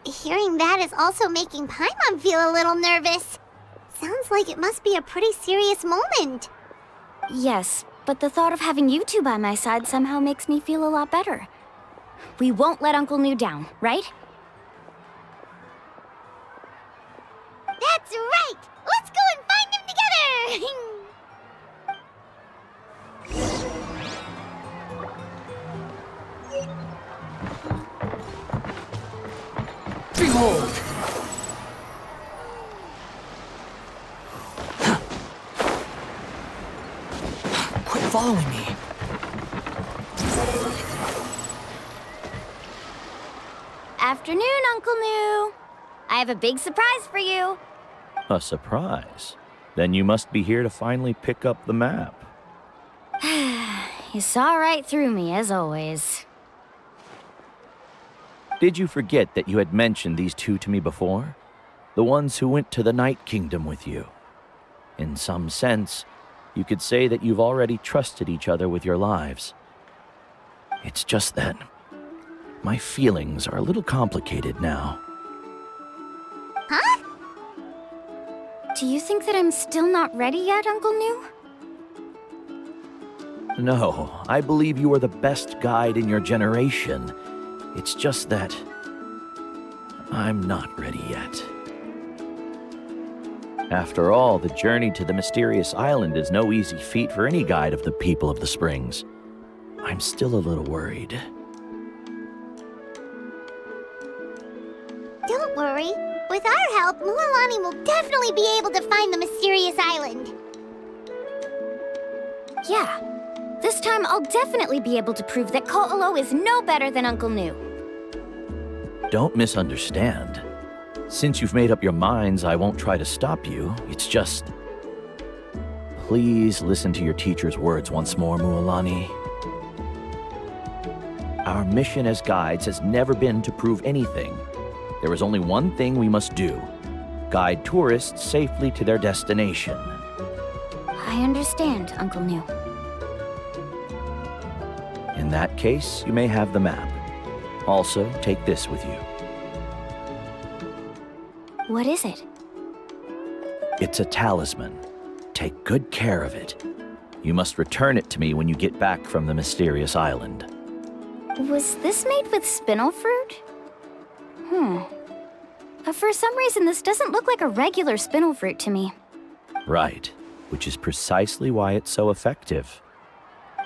Hearing that is also making Paimon feel a little nervous. Sounds like it must be a pretty serious moment. Yes, but the thought of having you two by my side somehow makes me feel a lot better. We won't let Uncle Nu down, right? That's right! Let's go and find him together! Behold! Quit following me. Afternoon, Uncle Nu. I have a big surprise for you. A surprise? Then you must be here to finally pick up the map. You saw right through me, as always. Did you forget that you had mentioned these two to me before? The ones who went to the Night Kingdom with you. In some sense, you could say that you've already trusted each other with your lives. It's just that my feelings are a little complicated now. Huh? Do you think that I'm still not ready yet, Uncle Nu? No, I believe you are the best guide in your generation. It's just that I'm not ready yet. After all, the journey to the mysterious island is no easy feat for any guide of the people of the Springs. I'm still a little worried. Don't worry. With our help, Mualani will definitely be able to find the mysterious island. Yeah. This time I'll definitely be able to prove that Ko'olo is no better than Uncle Nu. Don't misunderstand. Since you've made up your minds, I won't try to stop you. It's just... Please listen to your teacher's words once more, Mualani. Our mission as guides has never been to prove anything. There is only one thing we must do. Guide tourists safely to their destination. I understand, Uncle Nu. In that case, you may have the map. Also, take this with you. What is it? It's a talisman. Take good care of it. You must return it to me when you get back from the mysterious island. Was this made with spinel fruit? For some reason, this doesn't look like a regular spinel fruit to me. Right, which is precisely why it's so effective.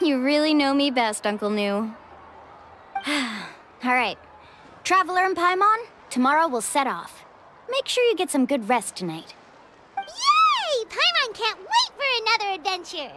You really know me best, Uncle Nu. All right. Traveler and Paimon, tomorrow we'll set off. Make sure you get some good rest tonight. Yay! Paimon can't wait for another adventure!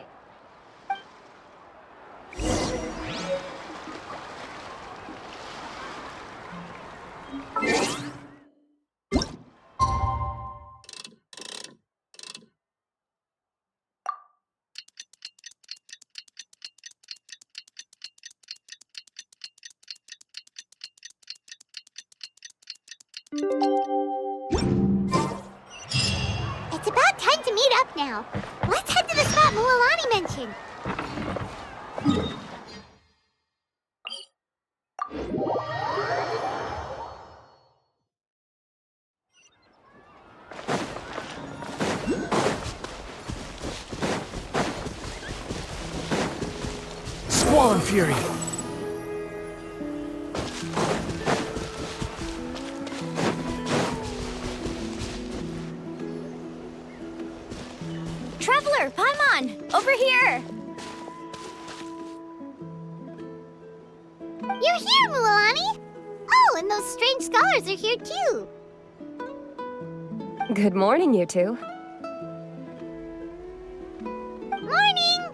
It's about time to meet up now. Let's head to the spot Mualani mentioned. Squall and Fury! Traveler, Paimon, over here! You're here, Mualani! Oh, and those strange scholars are here too. Good morning, you two. Morning!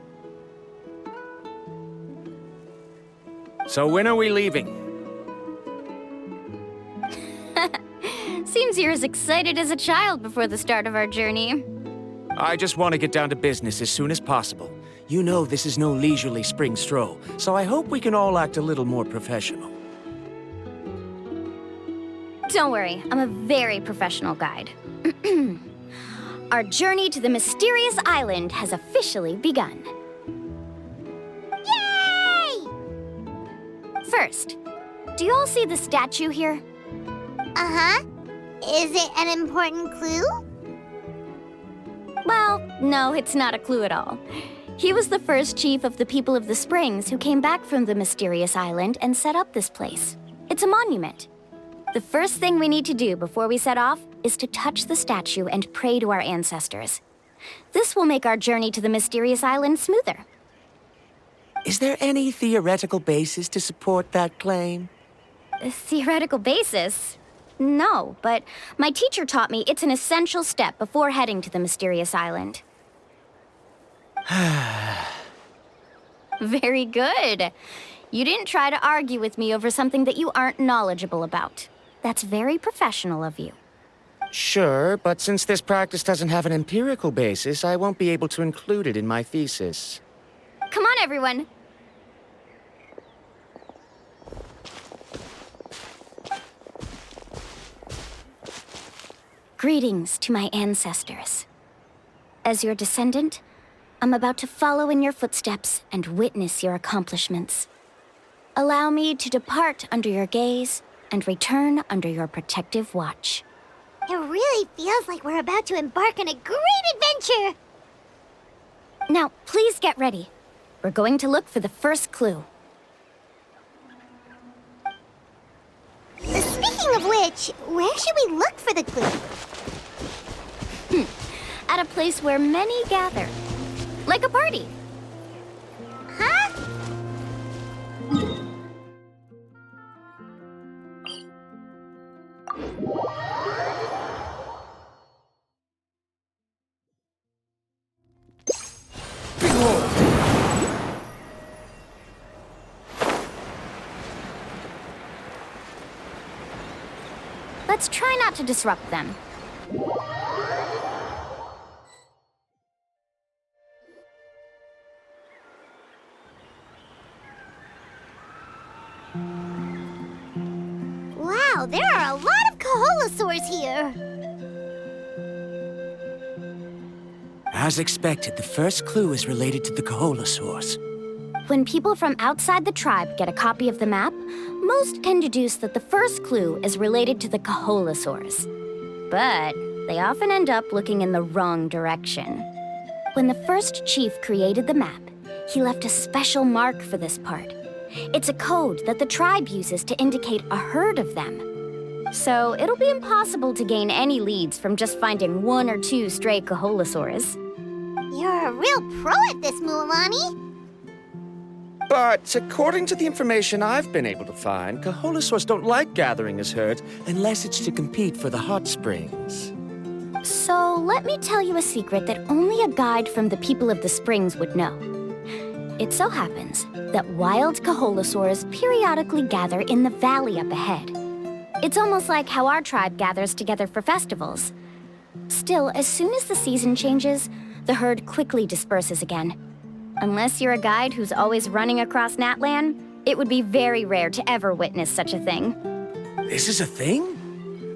So when are we leaving? Seems you're as excited as a child before the start of our journey. I just want to get down to business as soon as possible. You know this is no leisurely spring stroll, so I hope we can all act a little more professional. Don't worry, I'm a very professional guide. Our journey to the mysterious island has officially begun. Yay! First, do you all see the statue here? Uh-huh. Is it an important clue? Well, no, it's not a clue at all. He was the first chief of the people of the Springs who came back from the mysterious island and set up this place. It's a monument. The first thing we need to do before we set off is to touch the statue and pray to our ancestors. This will make our journey to the mysterious island smoother. Is there any theoretical basis to support that claim? A theoretical basis? No, but my teacher taught me it's an essential step before heading to the mysterious island. Very good. You didn't try to argue with me over something that you aren't knowledgeable about. That's very professional of you. Sure, but since this practice doesn't have an empirical basis, I won't be able to include it in my thesis. Come on, everyone. Greetings to my ancestors. As your descendant, I'm about to follow in your footsteps and witness your accomplishments. Allow me to depart under your gaze and return under your protective watch. It really feels like we're about to embark on a great adventure! Now, please get ready. We're going to look for the first clue. Speaking of which, where should we look for the clue? At a place where many gather. Like a party. Huh? Let's try not to disrupt them. Wow, there are a lot of Kaholasaurs here! As expected, the first clue is related to the Kaholasaurs. When people from outside the tribe get a copy of the map, most can deduce that the first clue is related to the Kaholasaurs. But they often end up looking in the wrong direction. When the first chief created the map, he left a special mark for this part. It's a code that the tribe uses to indicate a herd of them. So it'll be impossible to gain any leads from just finding one or two stray Kaholasaurs. You're a real pro at this, Mualani! But according to the information I've been able to find, Kaholasaurs don't like gathering as herds unless it's to compete for the hot springs. So let me tell you a secret that only a guide from the people of the springs would know. It so happens that wild Kaholasaurs periodically gather in the valley up ahead. It's almost like how our tribe gathers together for festivals. Still, as soon as the season changes, the herd quickly disperses again. Unless you're a guide who's always running across Natlan, it would be very rare to ever witness such a thing. This is a thing?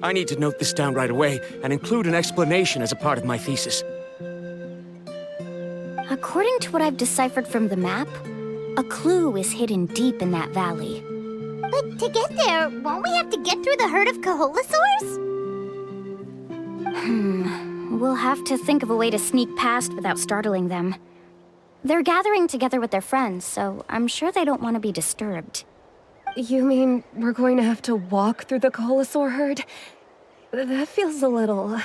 I need to note this down right away and include an explanation as a part of my thesis. According to what I've deciphered from the map, a clue is hidden deep in that valley. But to get there, won't we have to get through the herd of Kaholasaurs? We'll have to think of a way to sneak past without startling them. They're gathering together with their friends, so I'm sure they don't want to be disturbed. You mean we're going to have to walk through the Kaholasaur herd? That feels a little...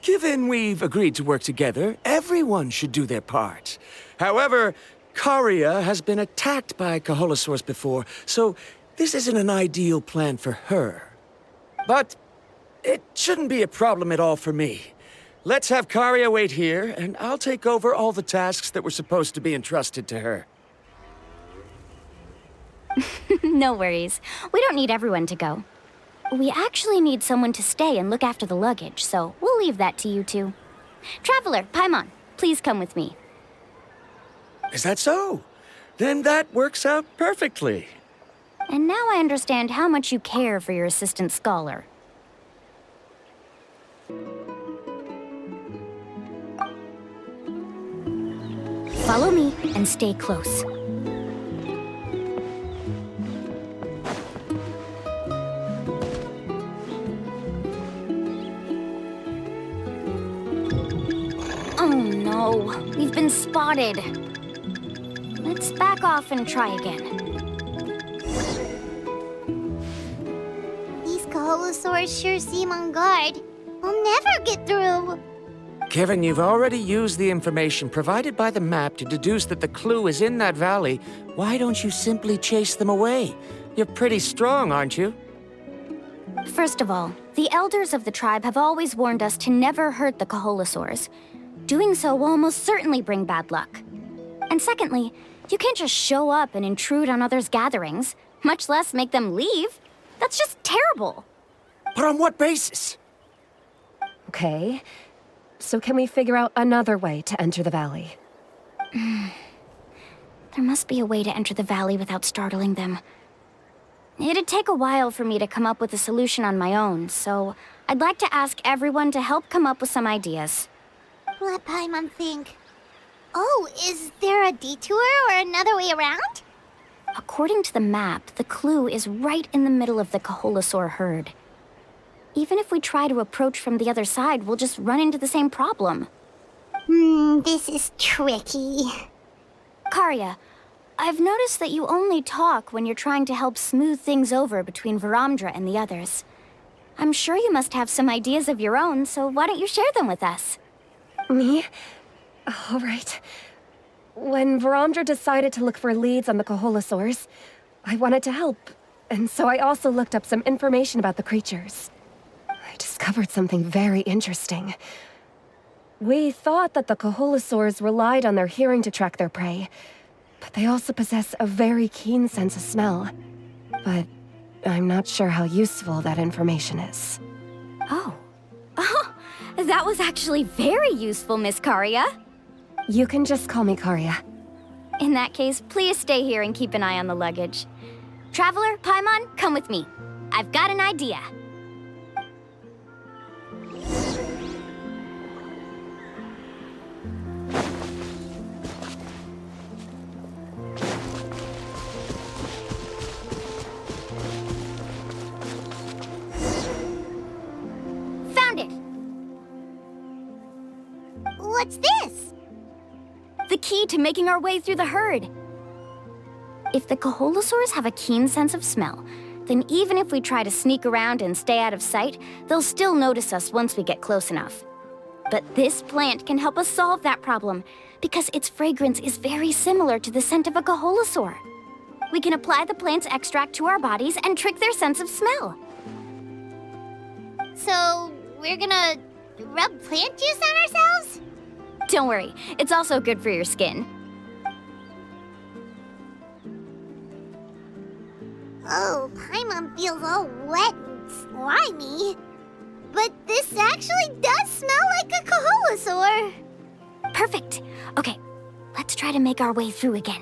Given we've agreed to work together, everyone should do their part. However, Karia has been attacked by Kaholasaurs before, so this isn't an ideal plan for her. But it shouldn't be a problem at all for me. Let's have Karia wait here, and I'll take over all the tasks that were supposed to be entrusted to her. No worries. We don't need everyone to go. We actually need someone to stay and look after the luggage, so we'll leave that to you two. Traveler, Paimon, please come with me. Is that so? Then that works out perfectly. And now I understand how much you care for your assistant scholar. Follow me and stay close. Oh no, we've been spotted. Let's back off and try again. These Kaholasaurs sure seem on guard. We'll never get through. Kevin, you've already used the information provided by the map to deduce that the clue is in that valley. Why don't you simply chase them away? You're pretty strong, aren't you? First of all, the elders of the tribe have always warned us to never hurt the Kaholasaurs. Doing so will almost certainly bring bad luck. And secondly, you can't just show up and intrude on others' gatherings, much less make them leave. That's just terrible. But on what basis? Okay. So can we figure out another way to enter the valley? There must be a way to enter the valley without startling them. It'd take a while for me to come up with a solution on my own, so I'd like to ask everyone to help come up with some ideas. Let Paimon think. Oh, is there a detour or another way around? According to the map, the clue is right in the middle of the Kaholasaur herd. Even if we try to approach from the other side, we'll just run into the same problem. This is tricky. Karia, I've noticed that you only talk when you're trying to help smooth things over between Varamdra and the others. I'm sure you must have some ideas of your own, so why don't you share them with us? Me? All right. When Varamdra decided to look for leads on the Kaholasaurs, I wanted to help, and so I also looked up some information about the creatures. I discovered something very interesting. We thought that the Kaholasaurs relied on their hearing to track their prey, but they also possess a very keen sense of smell. But I'm not sure how useful that information is. Oh, that was actually very useful, Miss Karia. You can just call me Karia. In that case, please stay here and keep an eye on the luggage. Traveler, Paimon, come with me. I've got an idea. Found it! What's this? The key to making our way through the herd. If the Kaholasaurs have a keen sense of smell, then even if we try to sneak around and stay out of sight, they'll still notice us once we get close enough. But this plant can help us solve that problem, because its fragrance is very similar to the scent of a Kaholasaur. We can apply the plant's extract to our bodies and trick their sense of smell. So, we're gonna rub plant juice on ourselves? Don't worry, it's also good for your skin. Oh, Paimon feels all wet and slimy. But this actually does smell like a Kaholasaur. Perfect. Okay, let's try to make our way through again.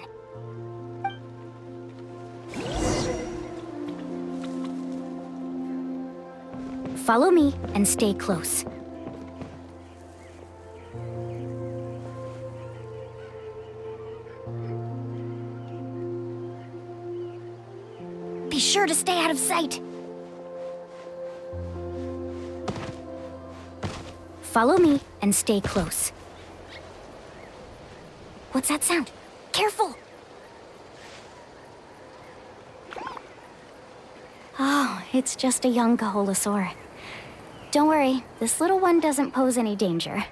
Follow me and stay close. sure to stay out of sight. Follow me and stay close. What's that sound? Careful! Oh, it's just a young Kaholosaur. Don't worry, this little one doesn't pose any danger.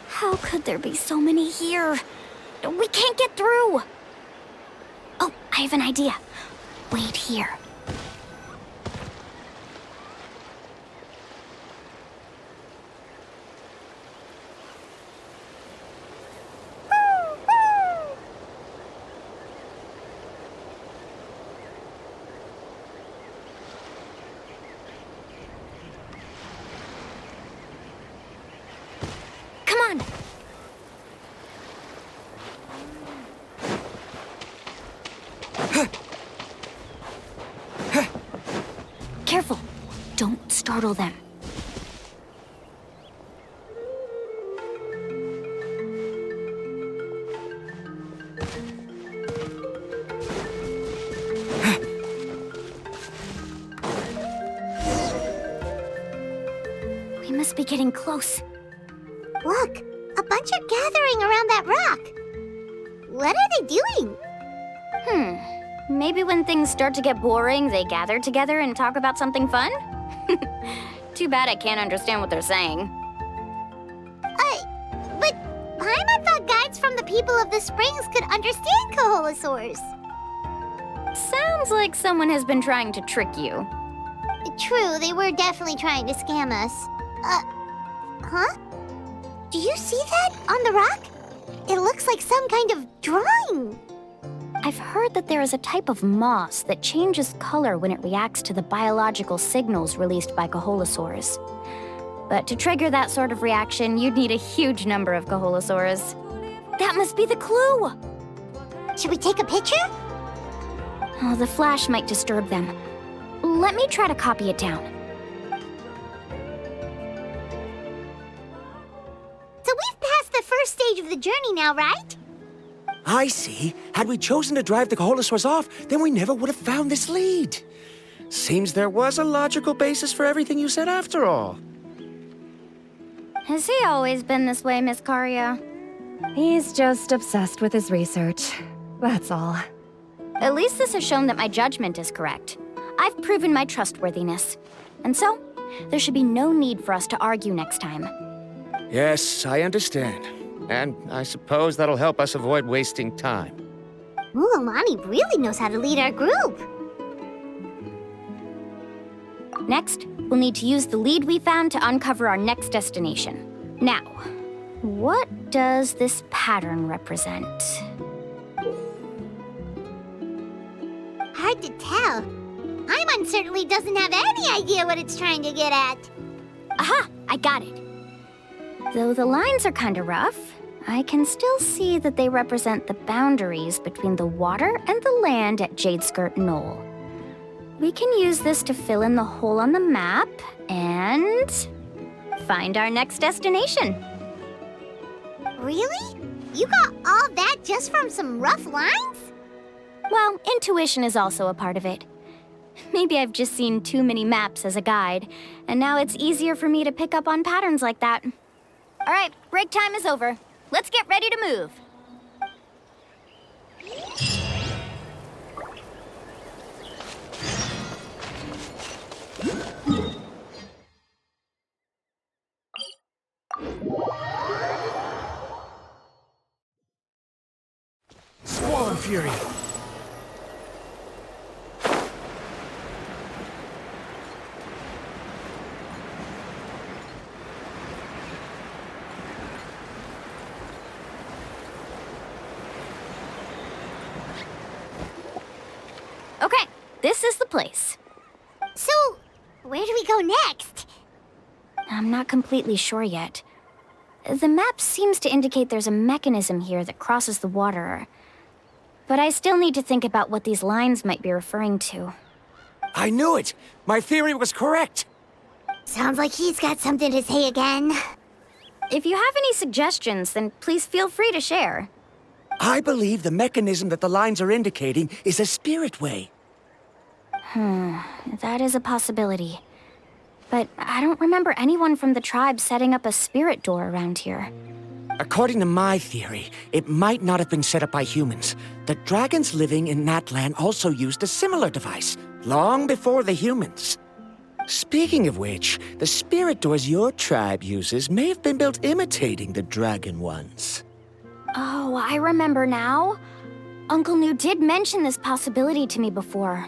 How could there be so many here? We can't get through! Oh, I have an idea. Wait here. Come on! Careful! Don't startle them. We must be getting close. Look, a bunch are gathering around that rock. What are they doing? Maybe when things start to get boring, they gather together and talk about something fun? Too bad I can't understand what they're saying. But Paimon thought guides from the people of the springs could understand Kaholosaurs. Sounds like someone has been trying to trick you. True, they were definitely trying to scam us. Huh? Do you see that on the rock? It looks like some kind of drawing. I've heard that there is a type of moss that changes color when it reacts to the biological signals released by Kaholosaurs. But to trigger that sort of reaction, you'd need a huge number of Kaholosaurs. That must be the clue! Should we take a picture? Oh, the flash might disturb them. Let me try to copy it down. So we've passed the first stage of the journey now, right? I see. Had we chosen to drive the Kaholosaurs off, then we never would have found this lead. Seems there was a logical basis for everything you said after all. Has he always been this way, Miss Karia? He's just obsessed with his research. That's all. At least this has shown that my judgment is correct. I've proven my trustworthiness. And so, there should be no need for us to argue next time. Yes, I understand. And I suppose that'll help us avoid wasting time. Mualani really knows how to lead our group. Next, we'll need to use the lead we found to uncover our next destination. Now, what does this pattern represent? Hard to tell. Paimon certainly doesn't have any idea what it's trying to get at. Aha! I got it. Though the lines are kinda rough, I can still see that they represent the boundaries between the water and the land at Jadeskirt Knoll. We can use this to fill in the hole on the map and find our next destination. Really? You got all that just from some rough lines? Well, intuition is also a part of it. Maybe I've just seen too many maps as a guide, and now it's easier for me to pick up on patterns like that. All right, break time is over. Let's get ready to move. Swarm Fury! Okay, this is the place. So, where do we go next? I'm not completely sure yet. The map seems to indicate there's a mechanism here that crosses the water. But I still need to think about what these lines might be referring to. I knew it! My theory was correct! Sounds like he's got something to say again. If you have any suggestions, then please feel free to share. I believe the mechanism that the lines are indicating is a spirit way. That is a possibility. But I don't remember anyone from the tribe setting up a spirit door around here. According to my theory, it might not have been set up by humans. The dragons living in Natlan also used a similar device, long before the humans. Speaking of which, the spirit doors your tribe uses may have been built imitating the dragon ones. Oh, I remember now. Uncle New did mention this possibility to me before.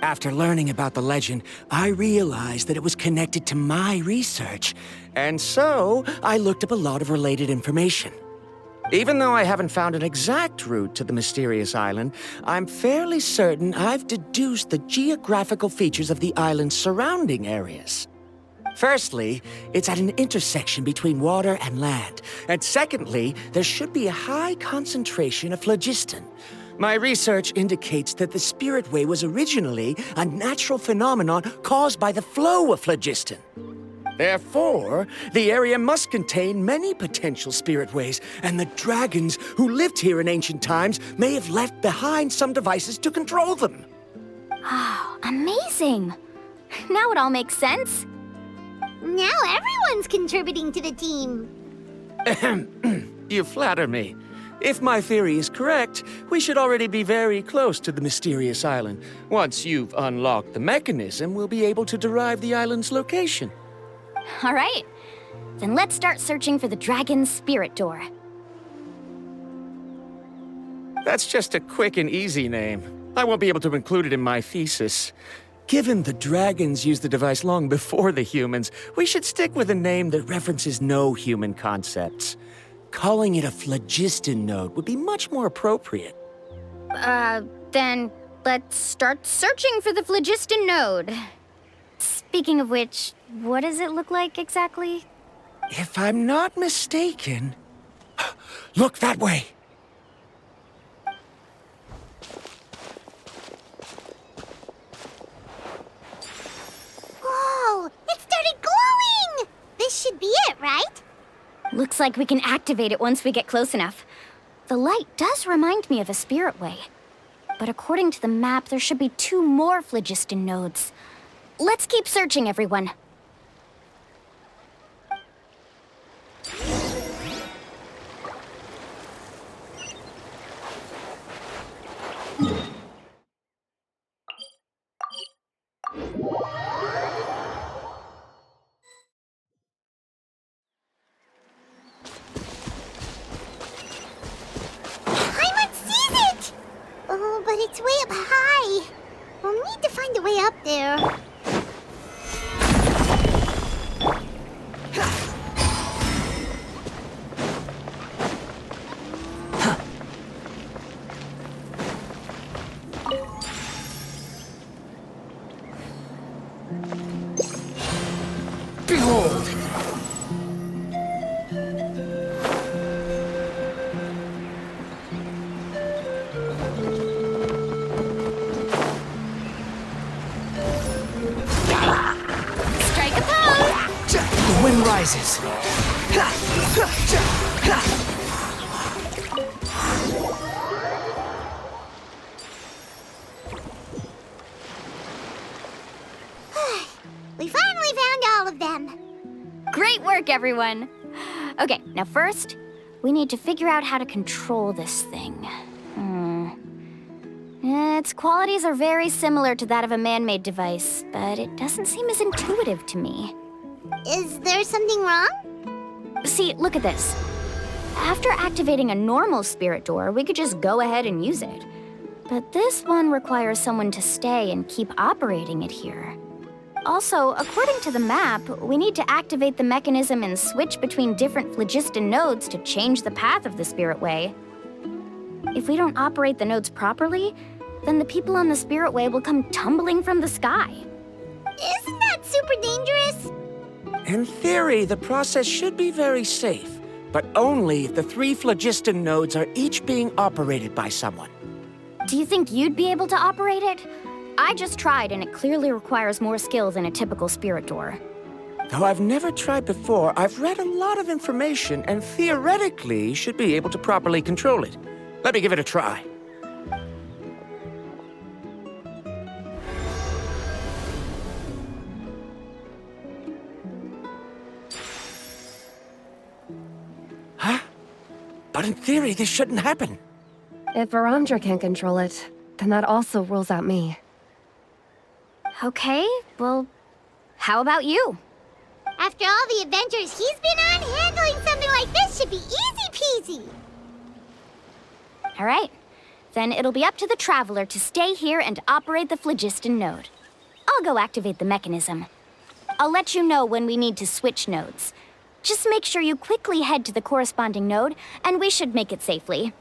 After learning about the legend, I realized that it was connected to my research, and so I looked up a lot of related information. Even though I haven't found an exact route to the mysterious island, I'm fairly certain I've deduced the geographical features of the island's surrounding areas. Firstly, it's at an intersection between water and land, and secondly, there should be a high concentration of phlogiston. My research indicates that the Spirit Way was originally a natural phenomenon caused by the flow of phlogiston. Therefore, the area must contain many potential Spirit Ways, and the dragons who lived here in ancient times may have left behind some devices to control them. Oh, amazing! Now it all makes sense. Now everyone's contributing to the team. You flatter me. If my theory is correct, we should already be very close to the mysterious island. Once you've unlocked the mechanism, we'll be able to derive the island's location. All right. Then let's start searching for the dragon's spirit door. That's just a quick and easy name. I won't be able to include it in my thesis. Given the dragons used the device long before the humans, we should stick with a name that references no human concepts. Calling it a phlogiston node would be much more appropriate. Then let's start searching for the phlogiston node. Speaking of which, what does it look like exactly? If I'm not mistaken... Look that way! Whoa! It started glowing! This should be it, right? Looks like we can activate it once we get close enough. The light does remind me of a spirit way. But according to the map, there should be 2 more phlogiston nodes. Let's keep searching, everyone. Oh, but it's way up high. We'll need to find a way up there. Behold! The wind rises. We finally found all of them. Great work, everyone. Okay, now first, we need to figure out how to control this thing. Its qualities are very similar to that of a man-made device, but it doesn't seem as intuitive to me. Is there something wrong? See, look at this. After activating a normal spirit door, we could just go ahead and use it. But this one requires someone to stay and keep operating it here. Also, according to the map, we need to activate the mechanism and switch between different phlogiston nodes to change the path of the spirit way. If we don't operate the nodes properly, then the people on the spirit way will come tumbling from the sky. Isn't that super dangerous? In theory, the process should be very safe. but only if the 3 phlogiston nodes are each being operated by someone. Do you think you'd be able to operate it? I just tried, and it clearly requires more skill than a typical spirit door. Though I've never tried before, I've read a lot of information and theoretically should be able to properly control it. Let me give it a try. Huh? But in theory, this shouldn't happen. If Varandra can control it, then that also rules out me. Okay, well, how about you? After all the adventures he's been on, handling something like this should be easy peasy. All right, then it'll be up to the Traveler to stay here and operate the phlogiston node. I'll go activate the mechanism. I'll let you know when we need to switch nodes. Just make sure you quickly head to the corresponding node, and we should make it safely.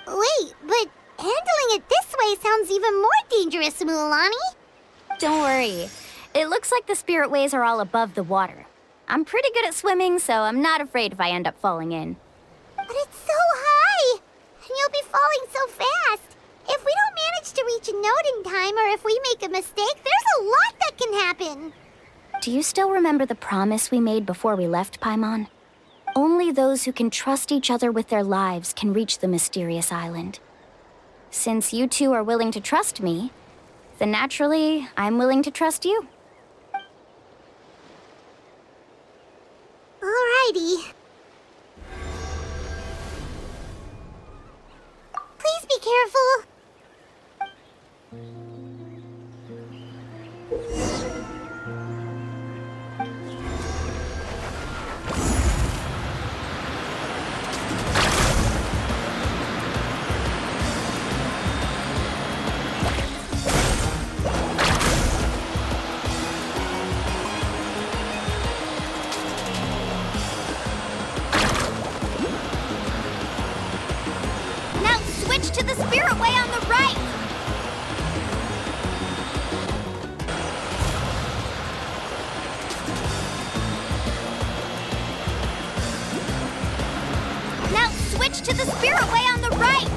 Wait, but handling it this way sounds even more dangerous, Mualani. Don't worry. It looks like the spirit ways are all above the water. I'm pretty good at swimming, so I'm not afraid if I end up falling in. But it's so high, and you'll be falling so fast. If we don't manage to reach a node in time, or if we make a mistake, there's a lot that can happen. Do you still remember the promise we made before we left, Paimon? Only those who can trust each other with their lives can reach the mysterious island. Since you two are willing to trust me, then naturally, I'm willing to trust you. Alrighty. Please be careful. Switch to the spirit way on the right! Now switch to the spirit way on the right!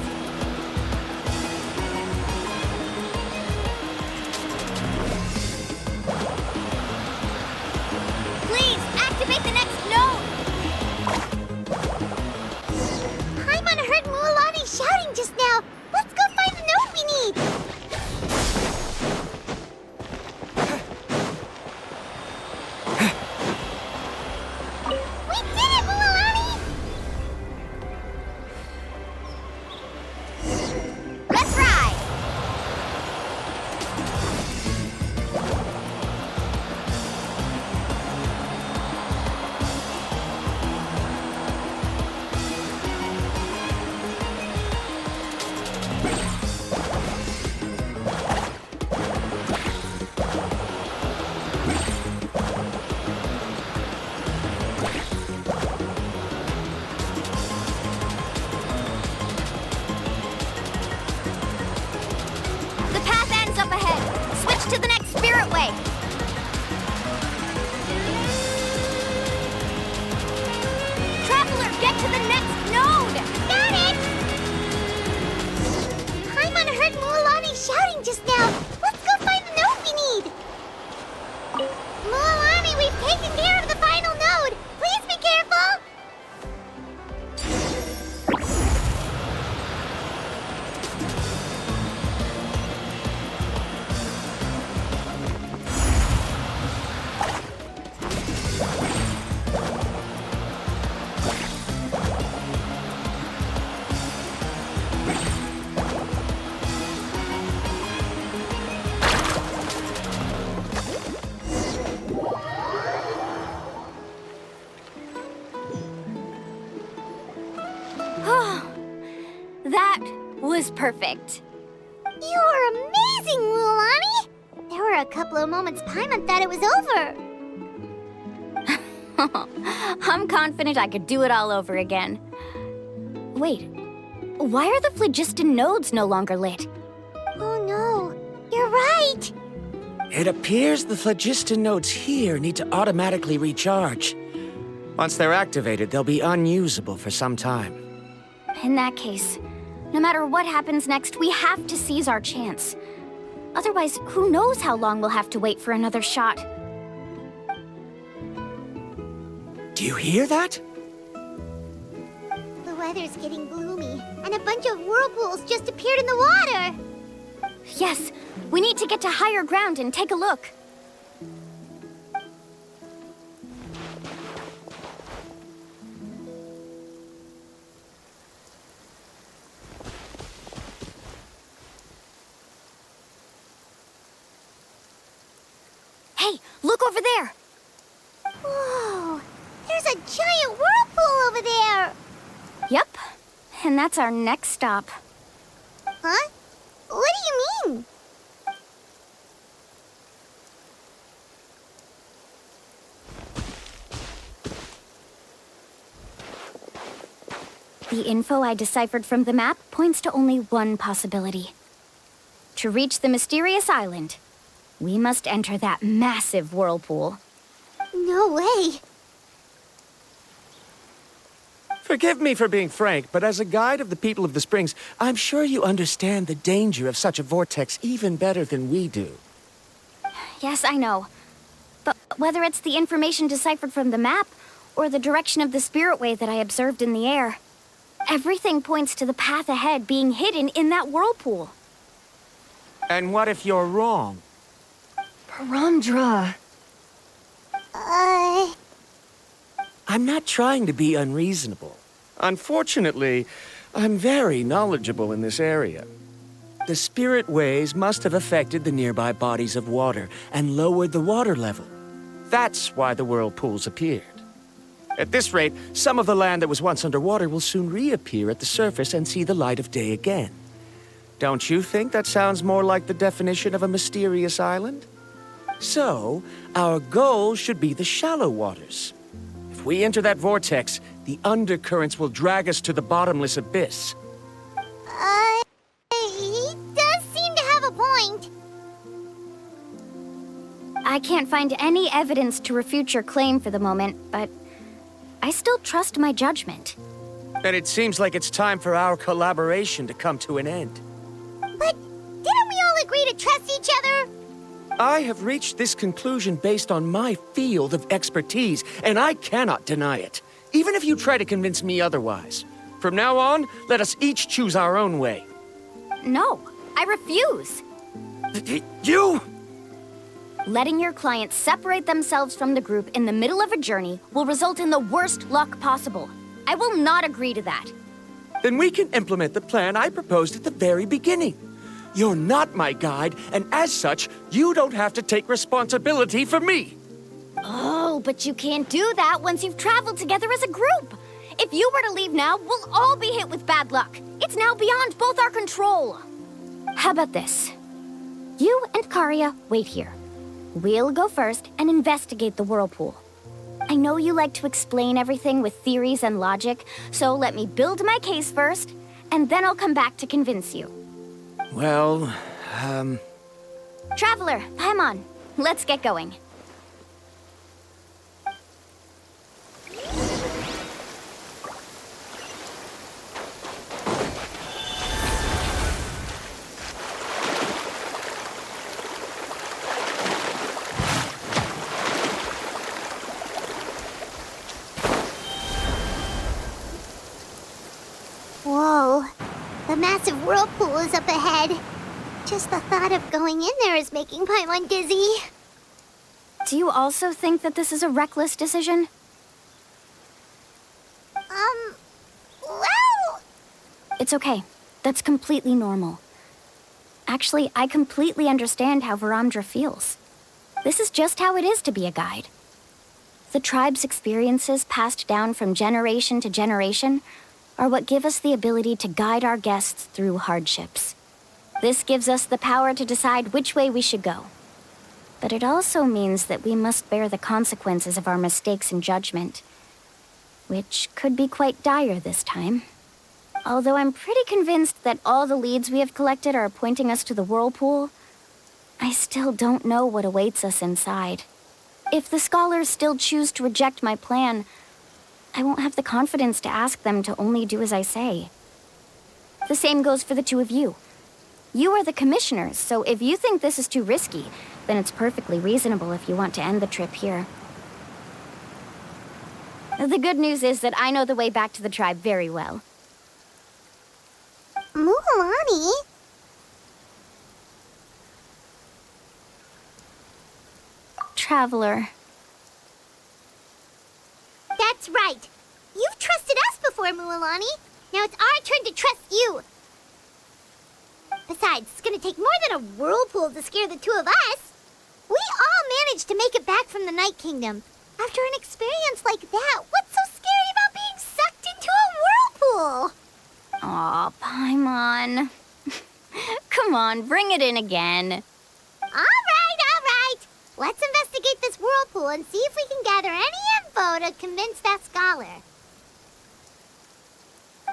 Please, activate the next node! Paimon heard Mualani shouting just now. Let's go find the node we need. We did it, Mualani! Let's ride! The path ends up ahead. Switch to the next spirit way. Traveler, get to the next node! Got it! Paimon heard Mualani shouting just now. Let's go find the node we need. Mualani, we've taken care of the final node. Please be careful. That was perfect. You're amazing, Mualani! There were a couple of moments Paimon thought it was over. I'm confident I could do it all over again. Wait, why are the phlogiston nodes no longer lit? Oh no, you're right! It appears the phlogiston nodes here need to automatically recharge. Once they're activated, they'll be unusable for some time. In that case, no matter what happens next, we have to seize our chance. Otherwise, who knows how long we'll have to wait for another shot. Do you hear that? The weather's getting gloomy, and a bunch of whirlpools just appeared in the water. Yes, we need to get to higher ground and take a look. Hey, look over there! Whoa! There's a giant whirlpool over there! Yep, and that's our next stop. Huh? What do you mean? The info I deciphered from the map points to only one possibility. To reach the mysterious island, we must enter that massive whirlpool. No way! Forgive me for being frank, but as a guide of the people of the Springs, I'm sure you understand the danger of such a vortex even better than we do. Yes, I know. But whether it's the information deciphered from the map, or the direction of the spirit wave that I observed in the air, everything points to the path ahead being hidden in that whirlpool. And what if you're wrong? Paramdra. I'm not trying to be unreasonable. Unfortunately, I'm very knowledgeable in this area. The spirit waves must have affected the nearby bodies of water and lowered the water level. That's why the whirlpools appeared. At this rate, some of the land that was once underwater will soon reappear at the surface and see the light of day again. Don't you think that sounds more like the definition of a mysterious island? So, our goal should be the shallow waters. If we enter that vortex, the undercurrents will drag us to the bottomless abyss. He does seem to have a point. I can't find any evidence to refute your claim for the moment, but I still trust my judgment. And it seems like it's time for our collaboration to come to an end. But didn't we all agree to trust each other? I have reached this conclusion based on my field of expertise, and I cannot deny it, even if you try to convince me otherwise. From now on, let us each choose our own way. No, I refuse. You! Letting your clients separate themselves from the group in the middle of a journey will result in the worst luck possible. I will not agree to that. Then we can implement the plan I proposed at the very beginning. You're not my guide, and as such, you don't have to take responsibility for me. Oh, but you can't do that once you've traveled together as a group. If you were to leave now, we'll all be hit with bad luck. It's now beyond both our control. How about this? You and Karia wait here. We'll go first and investigate the whirlpool. I know you like to explain everything with theories and logic, so let me build my case first, and then I'll come back to convince you. Well, Traveler, Paimon, let's get going. Whoa. The massive whirlpool is up ahead. Just the thought of going in there is making Paimon dizzy. Do you also think that this is a reckless decision? Well... It's okay. That's completely normal. Actually, I completely understand how Varamdra feels. This is just how it is to be a guide. The tribe's experiences passed down from generation to generation are what give us the ability to guide our guests through hardships. This gives us the power to decide which way we should go. But it also means that we must bear the consequences of our mistakes and judgment, which could be quite dire this time. Although I'm pretty convinced that all the leads we have collected are pointing us to the whirlpool, I still don't know what awaits us inside. If the scholars still choose to reject my plan, I won't have the confidence to ask them to only do as I say. The same goes for the two of you. You are the commissioners, so if you think this is too risky, then it's perfectly reasonable if you want to end the trip here. The good news is that I know the way back to the tribe very well. Mualani? Traveler. That's right. You've trusted us before, Mualani. Now it's our turn to trust you. Besides, it's gonna take more than a whirlpool to scare the two of us. We all managed to make it back from the Night Kingdom. After an experience like that, what's so scary about being sucked into a whirlpool? Aw, Paimon. Come on, bring it in again. All right. Let's investigate this whirlpool and see if we can gather any info to convince that scholar.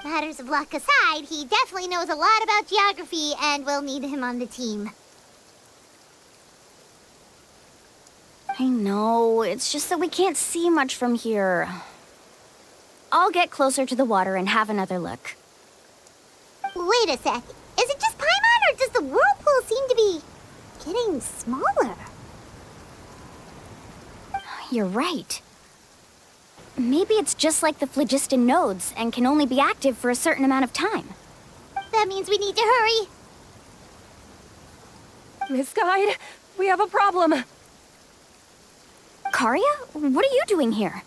Matters of luck aside, he definitely knows a lot about geography, and we'll need him on the team. I know, it's just that we can't see much from here. I'll get closer to the water and have another look. Wait a sec. Is it just Paimon, or does the whirlpool seem to be getting smaller? You're right. Maybe it's just like the phlogiston nodes and can only be active for a certain amount of time. That means we need to hurry. Miss Guide, we have a problem. Karia, what are you doing here?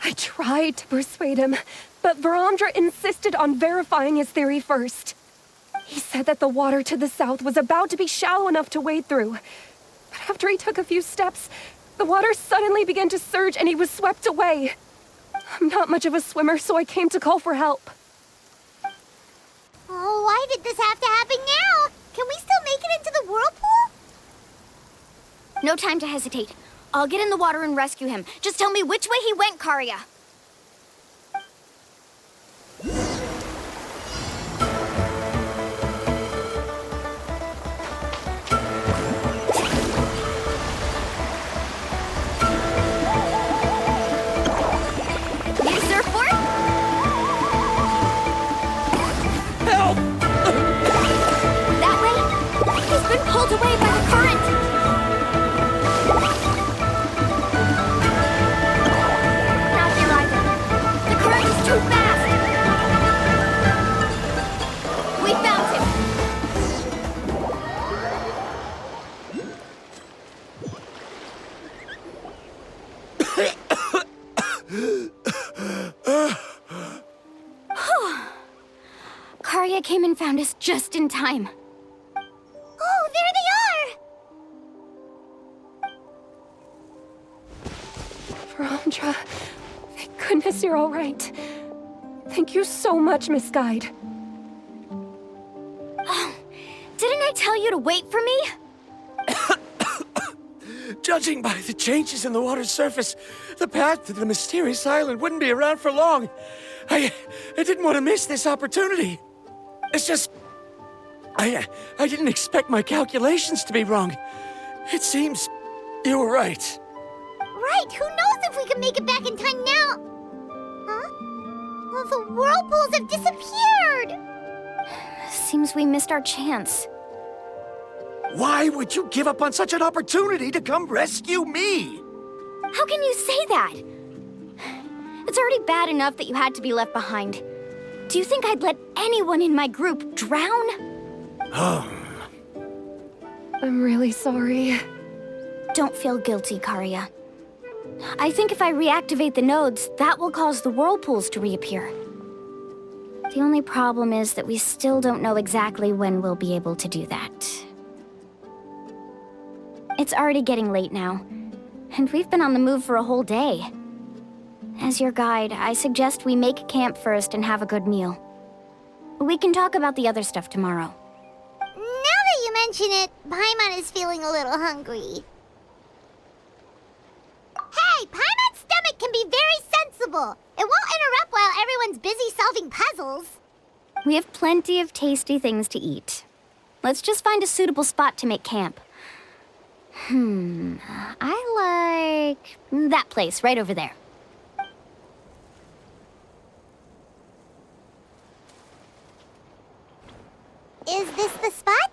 I tried to persuade him, but Varamdra insisted on verifying his theory first. He said that the water to the south was about to be shallow enough to wade through. But after he took a few steps, the water suddenly began to surge and he was swept away. I'm not much of a swimmer, so I came to call for help. Oh, why did this have to happen now? Can we still make it into the whirlpool? No time to hesitate. I'll get in the water and rescue him. Just tell me which way he went, Karia. Pulled away by the current! Not here either. The current is too fast! We found him! Karia came and found us just in time. Oh, there they are! Varamdra, thank goodness you're all right. Thank you so much, Miss Guide. Oh, didn't I tell you to wait for me? Judging by the changes in the water's surface, the path to the mysterious island wouldn't be around for long. I didn't want to miss this opportunity. It's just... I didn't expect my calculations to be wrong. It seems you were right. Right, who knows if we can make it back in time now? Huh? Well, the whirlpools have disappeared! Seems we missed our chance. Why would you give up on such an opportunity to come rescue me? How can you say that? It's already bad enough that you had to be left behind. Do you think I'd let anyone in my group drown? I'm really sorry. Don't feel guilty, Karia. I think if I reactivate the nodes, that will cause the whirlpools to reappear. The only problem is that we still don't know exactly when we'll be able to do that. It's already getting late now, and we've been on the move for a whole day. As your guide, I suggest we make camp first and have a good meal. We can talk about the other stuff tomorrow. Now that you mention it, Paimon is feeling a little hungry. Hey, Paimon's stomach can be very sensible. It won't interrupt while everyone's busy solving puzzles. We have plenty of tasty things to eat. Let's just find a suitable spot to make camp. I like that place right over there. Is this the spot?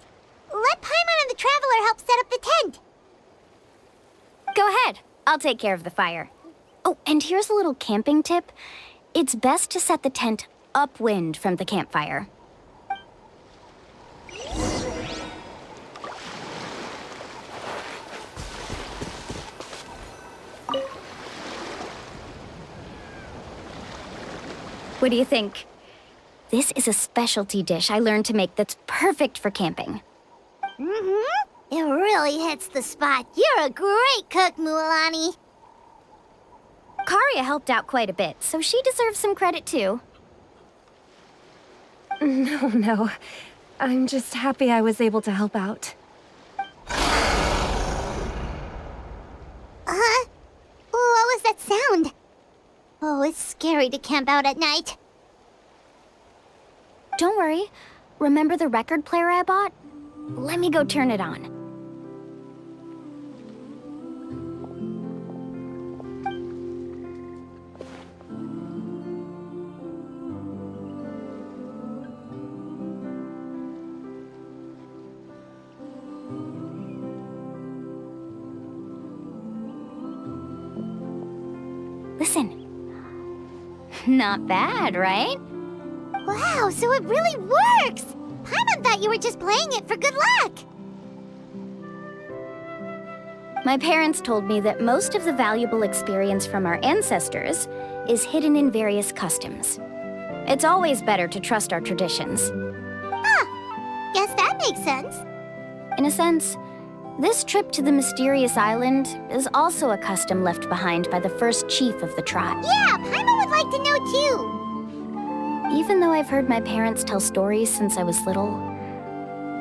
Let Paimon and the Traveler help set up the tent. Go ahead. I'll take care of the fire. Oh, and here's a little camping tip. It's best to set the tent upwind from the campfire. What do you think? This is a specialty dish I learned to make that's perfect for camping. Mm-hmm. It really hits the spot. You're a great cook, Mualani. Karia helped out quite a bit, so she deserves some credit too. No. I'm just happy I was able to help out. What was that sound? Oh, it's scary to camp out at night. Don't worry. Remember the record player I bought? Let me go turn it on. Listen. Not bad, right? Wow, so it really works! Paimon thought you were just playing it for good luck! My parents told me that most of the valuable experience from our ancestors is hidden in various customs. It's always better to trust our traditions. Guess that makes sense. In a sense, this trip to the mysterious island is also a custom left behind by the first chief of the tribe. Yeah, Paimon would like to know too. Even though I've heard my parents tell stories since I was little,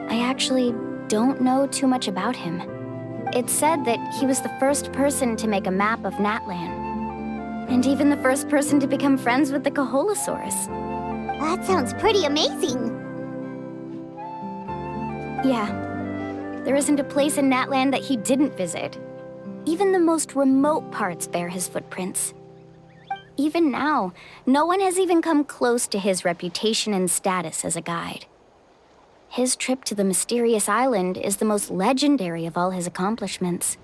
I actually don't know too much about him. It's said that he was the first person to make a map of Natlan, and even the first person to become friends with the Kaholosaurus. That sounds pretty amazing. Yeah, there isn't a place in Natlan that he didn't visit. Even the most remote parts bear his footprints. Even now, no one has even come close to his reputation and status as a guide. His trip to the mysterious island is the most legendary of all his accomplishments.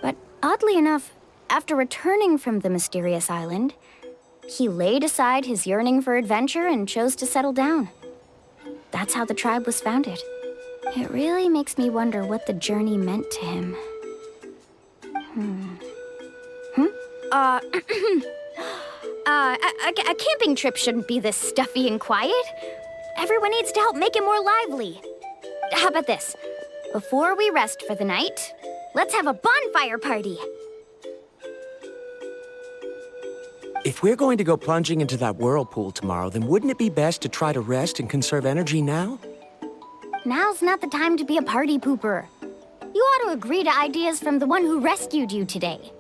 But oddly enough, after returning from the mysterious island, he laid aside his yearning for adventure and chose to settle down. That's how the tribe was founded. It really makes me wonder what the journey meant to him. A camping trip shouldn't be this stuffy and quiet. Everyone needs to help make it more lively. How about this? Before we rest for the night, let's have a bonfire party. If we're going to go plunging into that whirlpool tomorrow, then wouldn't it be best to try to rest and conserve energy now? Now's not the time to be a party pooper. You ought to agree to ideas from the one who rescued you today.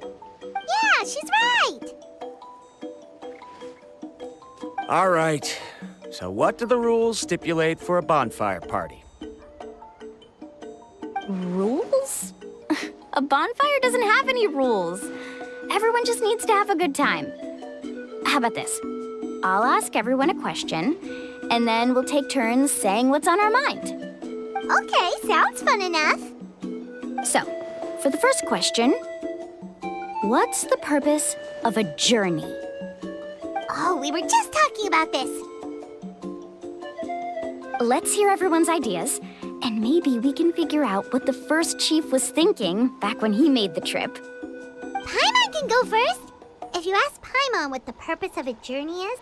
Yeah, she's right! All right. So what do the rules stipulate for a bonfire party? Rules? A bonfire doesn't have any rules. Everyone just needs to have a good time. How about this? I'll ask everyone a question, and then we'll take turns saying what's on our mind. Okay, sounds fun enough. So, for the first question, what's the purpose of a journey? Oh, we were just talking about this. Let's hear everyone's ideas, and maybe we can figure out what the first chief was thinking back when he made the trip. Paimon can go first. If you ask Paimon what the purpose of a journey is,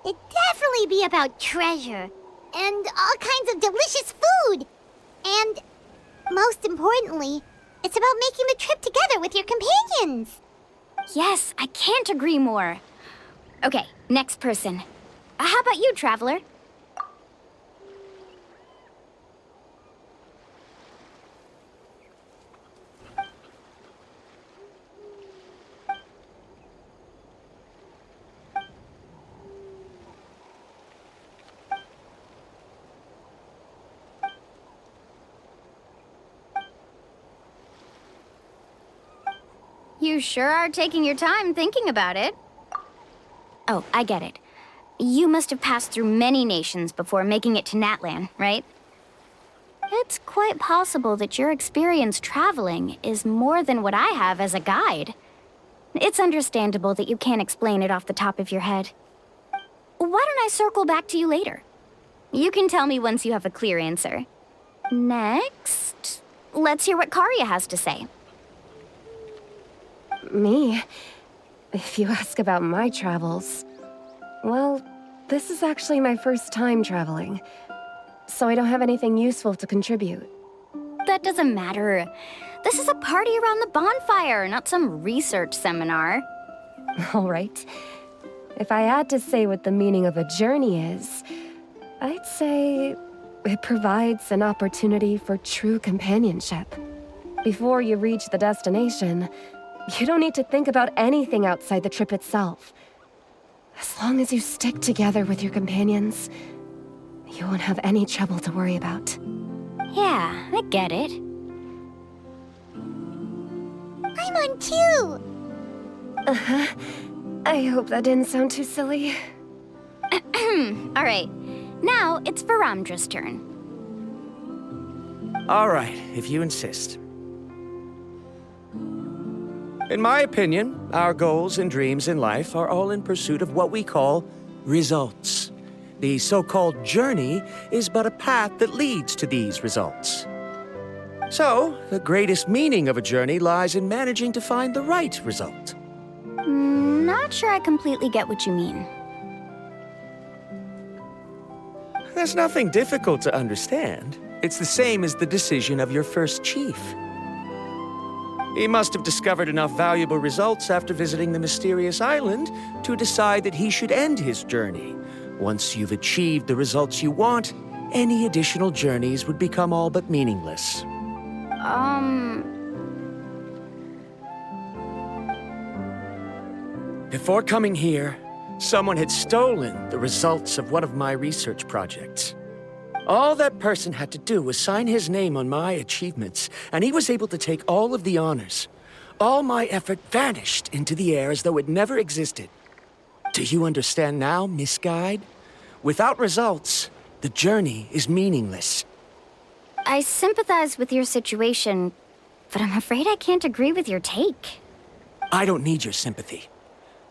it'd definitely be about treasure and all kinds of delicious food. And most importantly, it's about making the trip together with your companions. Yes, I can't agree more. Okay, next person. How about you, Traveler? You sure are taking your time thinking about it. Oh, I get it. You must have passed through many nations before making it to Natlan, right? It's quite possible that your experience traveling is more than what I have as a guide. It's understandable that you can't explain it off the top of your head. Why don't I circle back to you later? You can tell me once you have a clear answer. Next, let's hear what Karya has to say. Me? If you ask about my travels, well, this is actually my first time traveling, so I don't have anything useful to contribute. That doesn't matter. This is a party around the bonfire, not some research seminar. All right. If I had to say what the meaning of a journey is, I'd say it provides an opportunity for true companionship. Before you reach the destination, you don't need to think about anything outside the trip itself. As long as you stick together with your companions, you won't have any trouble to worry about. Yeah, I get it. I'm on too! Uh-huh. I hope that didn't sound too silly. All right, now it's Varamdra's turn. All right, if you insist. In my opinion, our goals and dreams in life are all in pursuit of what we call results. The so-called journey is but a path that leads to these results. So, the greatest meaning of a journey lies in managing to find the right result. Not sure I completely get what you mean. There's nothing difficult to understand. It's the same as the decision of your first chief. He must have discovered enough valuable results after visiting the mysterious island to decide that he should end his journey. Once you've achieved the results you want, any additional journeys would become all but meaningless. Before coming here, someone had stolen the results of one of my research projects. All that person had to do was sign his name on my achievements, and he was able to take all of the honors. All my effort vanished into the air as though it never existed. Do you understand now, Miss Guide? Without results, the journey is meaningless. I sympathize with your situation, but I'm afraid I can't agree with your take. I don't need your sympathy.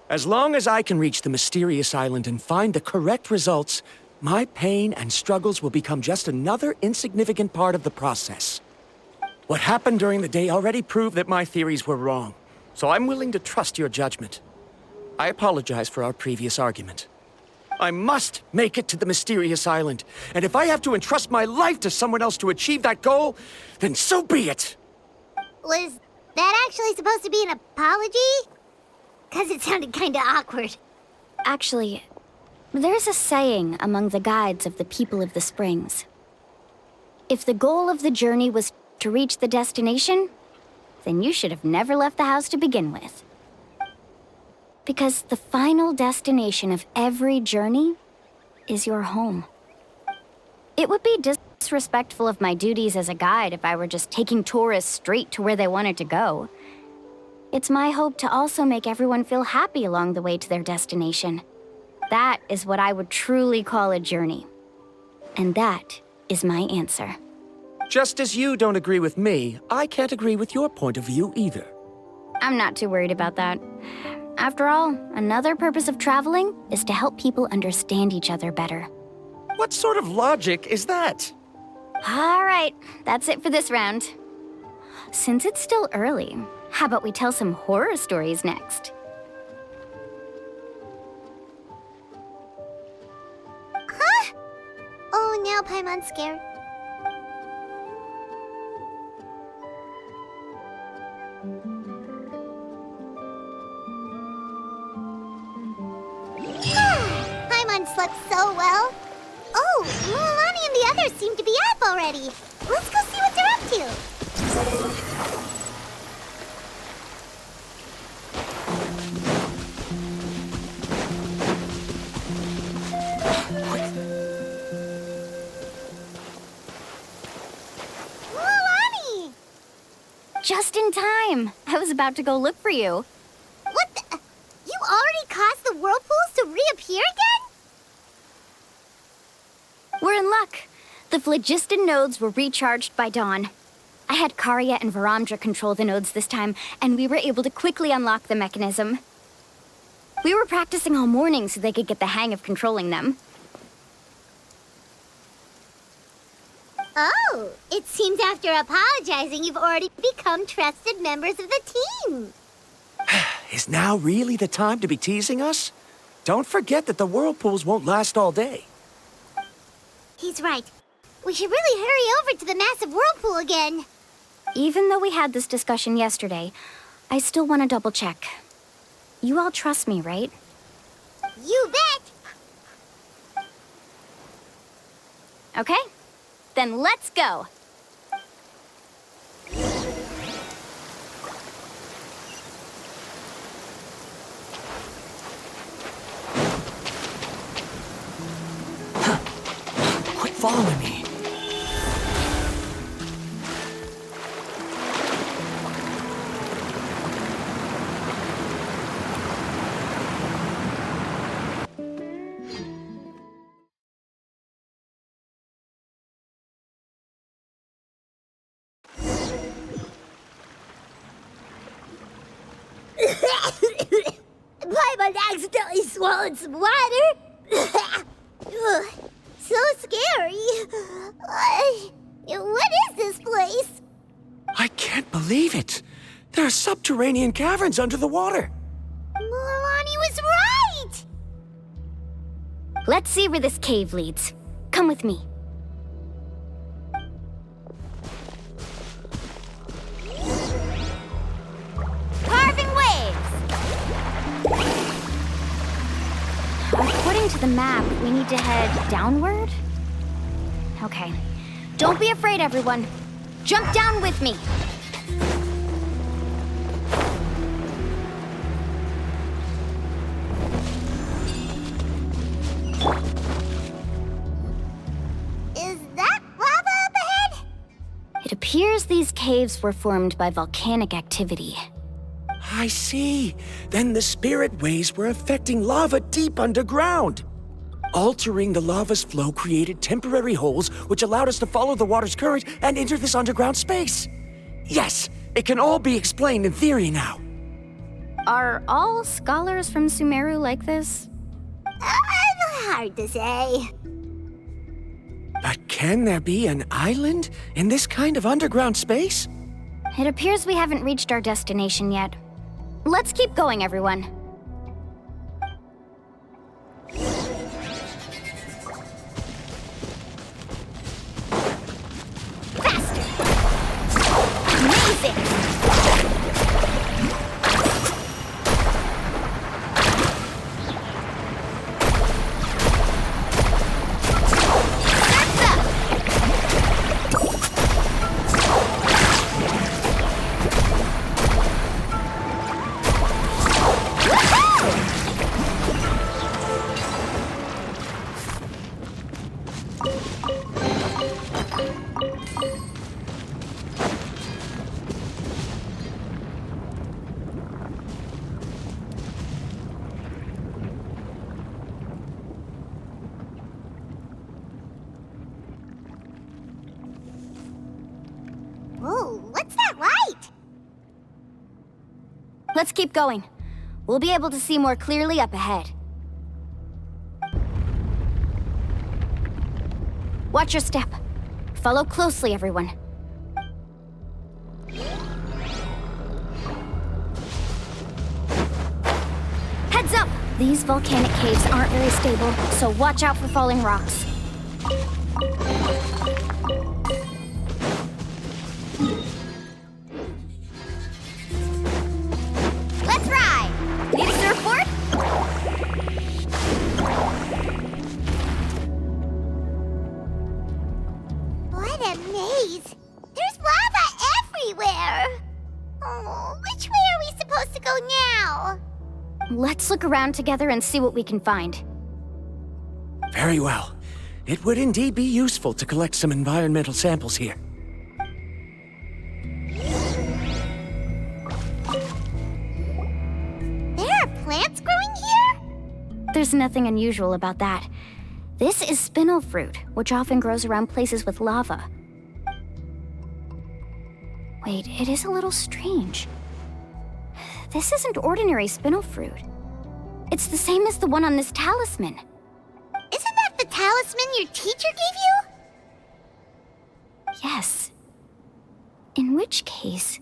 As long as I can reach the mysterious island and find the correct results, my pain and struggles will become just another insignificant part of the process. What happened during the day already proved that my theories were wrong, so I'm willing to trust your judgment. I apologize for our previous argument. I must make it to the mysterious island, and if I have to entrust my life to someone else to achieve that goal, then so be it! Was that actually supposed to be an apology? 'Cause it sounded kinda awkward. Actually, there's a saying among the guides of the people of the springs. If the goal of the journey was to reach the destination, then you should have never left the house to begin with. Because the final destination of every journey is your home. It would be disrespectful of my duties as a guide if I were just taking tourists straight to where they wanted to go. It's my hope to also make everyone feel happy along the way to their destination. That is what I would truly call a journey. And that is my answer. Just as you don't agree with me, I can't agree with your point of view either. I'm not too worried about that. After all, another purpose of traveling is to help people understand each other better. What sort of logic is that? All right, that's it for this round. Since it's still early, how about we tell some horror stories next? Huh? Oh, now Paimon's scared. Paimon slept so well. Oh, Mualani and the others seem to be up already. Let's go see what they're up to. Mualani! Just in time. I was about to go look for you. What the? You already caused the whirlpools to reappear again? We're in luck. The phlogiston nodes were recharged by dawn. I had Karya and Varamdra control the nodes this time, and we were able to quickly unlock the mechanism. We were practicing all morning so they could get the hang of controlling them. Oh, it seems after apologizing, you've already become trusted members of the team. Is now really the time to be teasing us? Don't forget that the whirlpools won't last all day. He's right. We should really hurry over to the massive whirlpool again. Even though we had this discussion yesterday, I still want to double check. You all trust me, right? You bet! Okay, then let's go. Quit following me. Paimon accidentally swallowed some water. Ugh, so scary. What is this place? I can't believe it. There are subterranean caverns under the water. Mualani was right! Let's see where this cave leads. Come with me. Carving waves! According to the map, we need to head downward? Okay. Don't be afraid, everyone. Jump down with me. Is that lava up ahead? It appears these caves were formed by volcanic activity. I see. Then the spirit waves were affecting lava deep underground. Altering the lava's flow created temporary holes which allowed us to follow the water's current and enter this underground space. Yes, it can all be explained in theory now. Are all scholars from Sumeru like this? Hard to say. But can there be an island in this kind of underground space? It appears we haven't reached our destination yet. Let's keep going, everyone. Whoa, what's that light? Let's keep going. We'll be able to see more clearly up ahead. Watch your step. Follow closely, everyone. Heads up! These volcanic caves aren't very stable, so watch out for falling rocks. Let's ride! Need a surfboard? What a maze! There's lava everywhere! Oh, which way are we supposed to go now? Let's look around together and see what we can find. Very well. It would indeed be useful to collect some environmental samples here. There are plants growing here? There's nothing unusual about that. This is spinel fruit, which often grows around places with lava. Wait, it is a little strange. This isn't ordinary spinel fruit. It's the same as the one on this talisman. Isn't that the talisman your teacher gave you? Yes. In which case,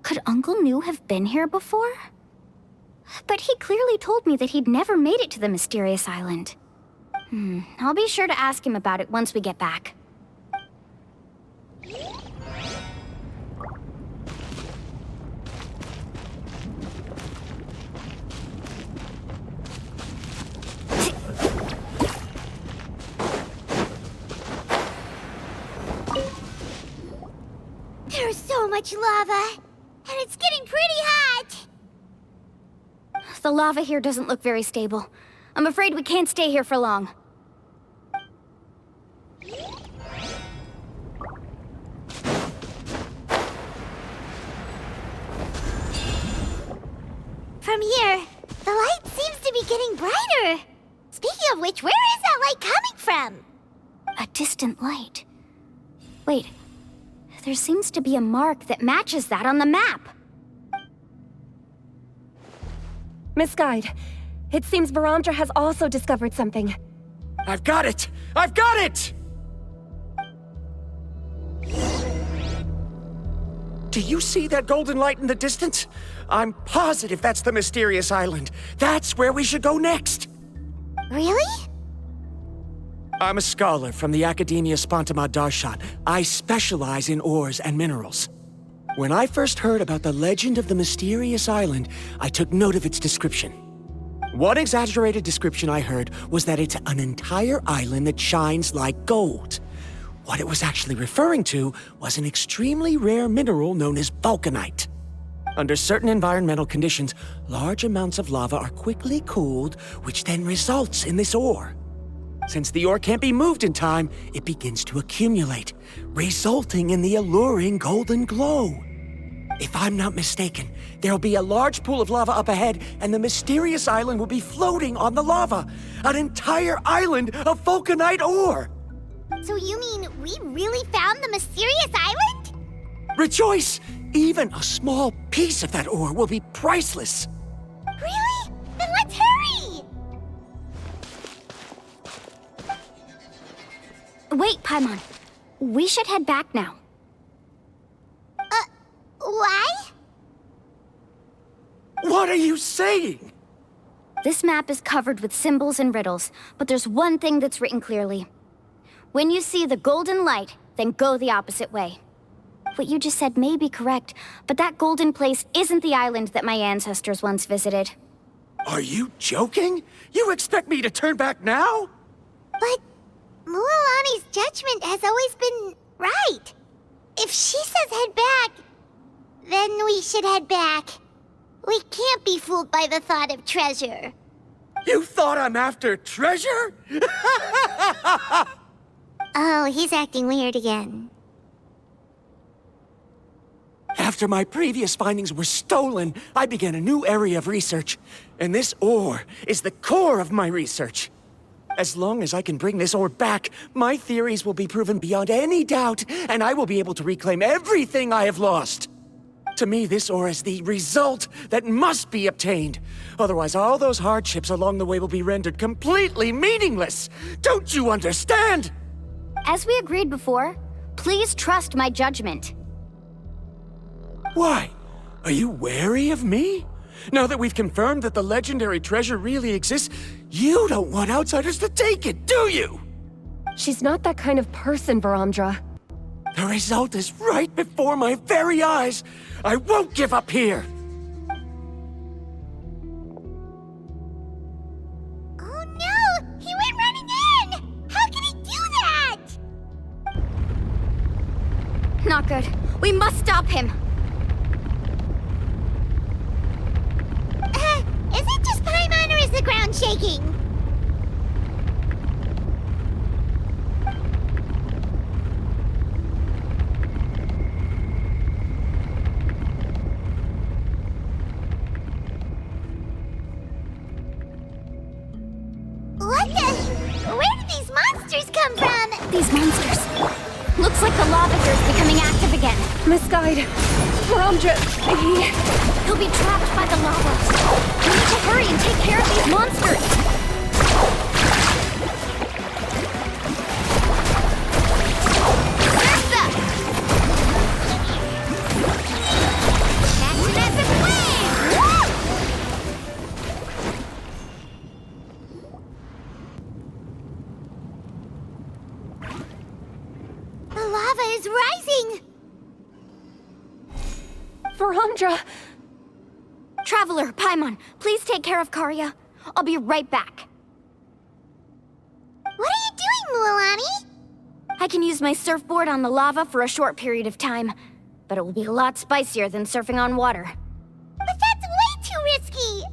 could Uncle New have been here before? But he clearly told me that he'd never made it to the mysterious island. I'll be sure to ask him about it once we get back. There's so much lava, and it's getting pretty hot. The lava here doesn't look very stable. I'm afraid we can't stay here for long. From here, the light seems to be getting brighter. Speaking of which, where is that light coming from? A distant light. Wait, there seems to be a mark that matches that on the map. Miss Guide, it seems Varamdra has also discovered something. I've got it! I've got it! Do you see that golden light in the distance? I'm positive that's the mysterious island. That's where we should go next. Really? I'm a scholar from the Academia Spontima Darshan. I specialize in ores and minerals. When I first heard about the legend of the mysterious island, I took note of its description. One exaggerated description I heard was that it's an entire island that shines like gold. What it was actually referring to was an extremely rare mineral known as vulcanite. Under certain environmental conditions, large amounts of lava are quickly cooled, which then results in this ore. Since the ore can't be moved in time, it begins to accumulate, resulting in the alluring golden glow. If I'm not mistaken, there'll be a large pool of lava up ahead, and the mysterious island will be floating on the lava. An entire island of vulcanite ore! So you mean we really found the mysterious island? Rejoice! Even a small piece of that ore will be priceless. Really? Then let's hurry! Wait, Paimon. We should head back now. Why? What are you saying? This map is covered with symbols and riddles, but there's one thing that's written clearly. When you see the golden light, then go the opposite way. What you just said may be correct, but that golden place isn't the island that my ancestors once visited. Are you joking? You expect me to turn back now? But Mualani's judgment has always been right. If she says head back, then we should head back. We can't be fooled by the thought of treasure. You thought I'm after treasure? Oh, he's acting weird again. After my previous findings were stolen, I began a new area of research. And this ore is the core of my research. As long as I can bring this ore back, my theories will be proven beyond any doubt, and I will be able to reclaim everything I have lost. To me, this ore is the result that must be obtained. Otherwise, all those hardships along the way will be rendered completely meaningless. Don't you understand? As we agreed before, please trust my judgment. Why? Are you wary of me? Now that we've confirmed that the legendary treasure really exists, you don't want outsiders to take it, do you? She's not that kind of person, Varamdra. The result is right before my very eyes. I won't give up here. Oh no! He went running in! How can he do that? Not good. We must stop him. Is it just Paimon or is the ground shaking? What the? Where did these these monsters. Looks like the lava here is becoming active again. Misguide. Ramja, He'll be trapped by the lava. We need to hurry and take care of these monsters. The lava is rising! Ramja. Traveler, Paimon, please take care of Karya. I'll be right back. What are you doing, Mualani? I can use my surfboard on the lava for a short period of time, but it will be a lot spicier than surfing on water. But that's way too risky!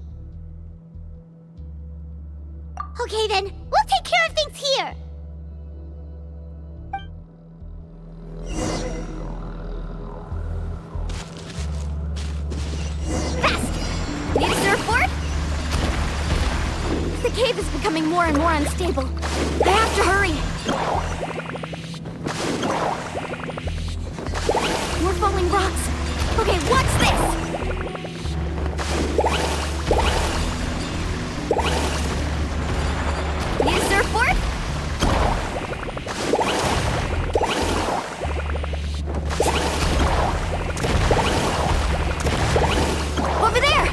Okay then, we'll take care of things here! Fast! Need a surfboard? The cave is becoming more and more unstable. I have to hurry! More falling rocks. Okay, what's this? Need a surfboard? Over there!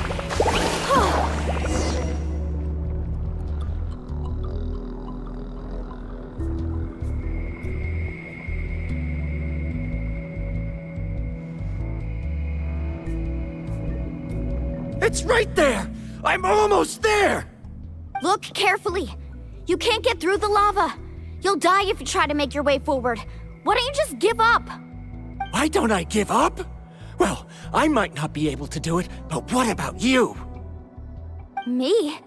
It's right there! I'm almost there! Look carefully. You can't get through the lava. You'll die if you try to make your way forward. Why don't you just give up? Why don't I give up? Well, I might not be able to do it, but what about you? Me?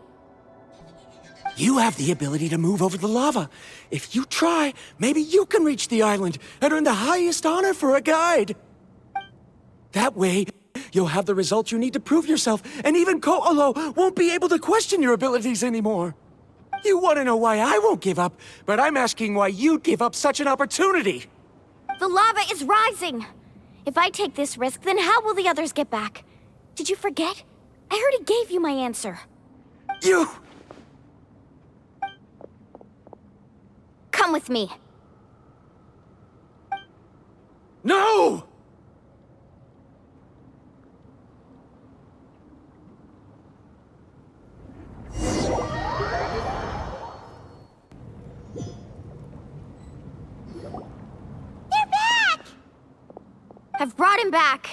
You have the ability to move over the lava. If you try, maybe you can reach the island and earn the highest honor for a guide. That way, you'll have the results you need to prove yourself, and even Ko'olo won't be able to question your abilities anymore. You want to know why I won't give up, but I'm asking why you'd give up such an opportunity. The lava is rising. If I take this risk, then how will the others get back? Did you forget? I already gave you my answer. You... Come with me. No! I've brought him back.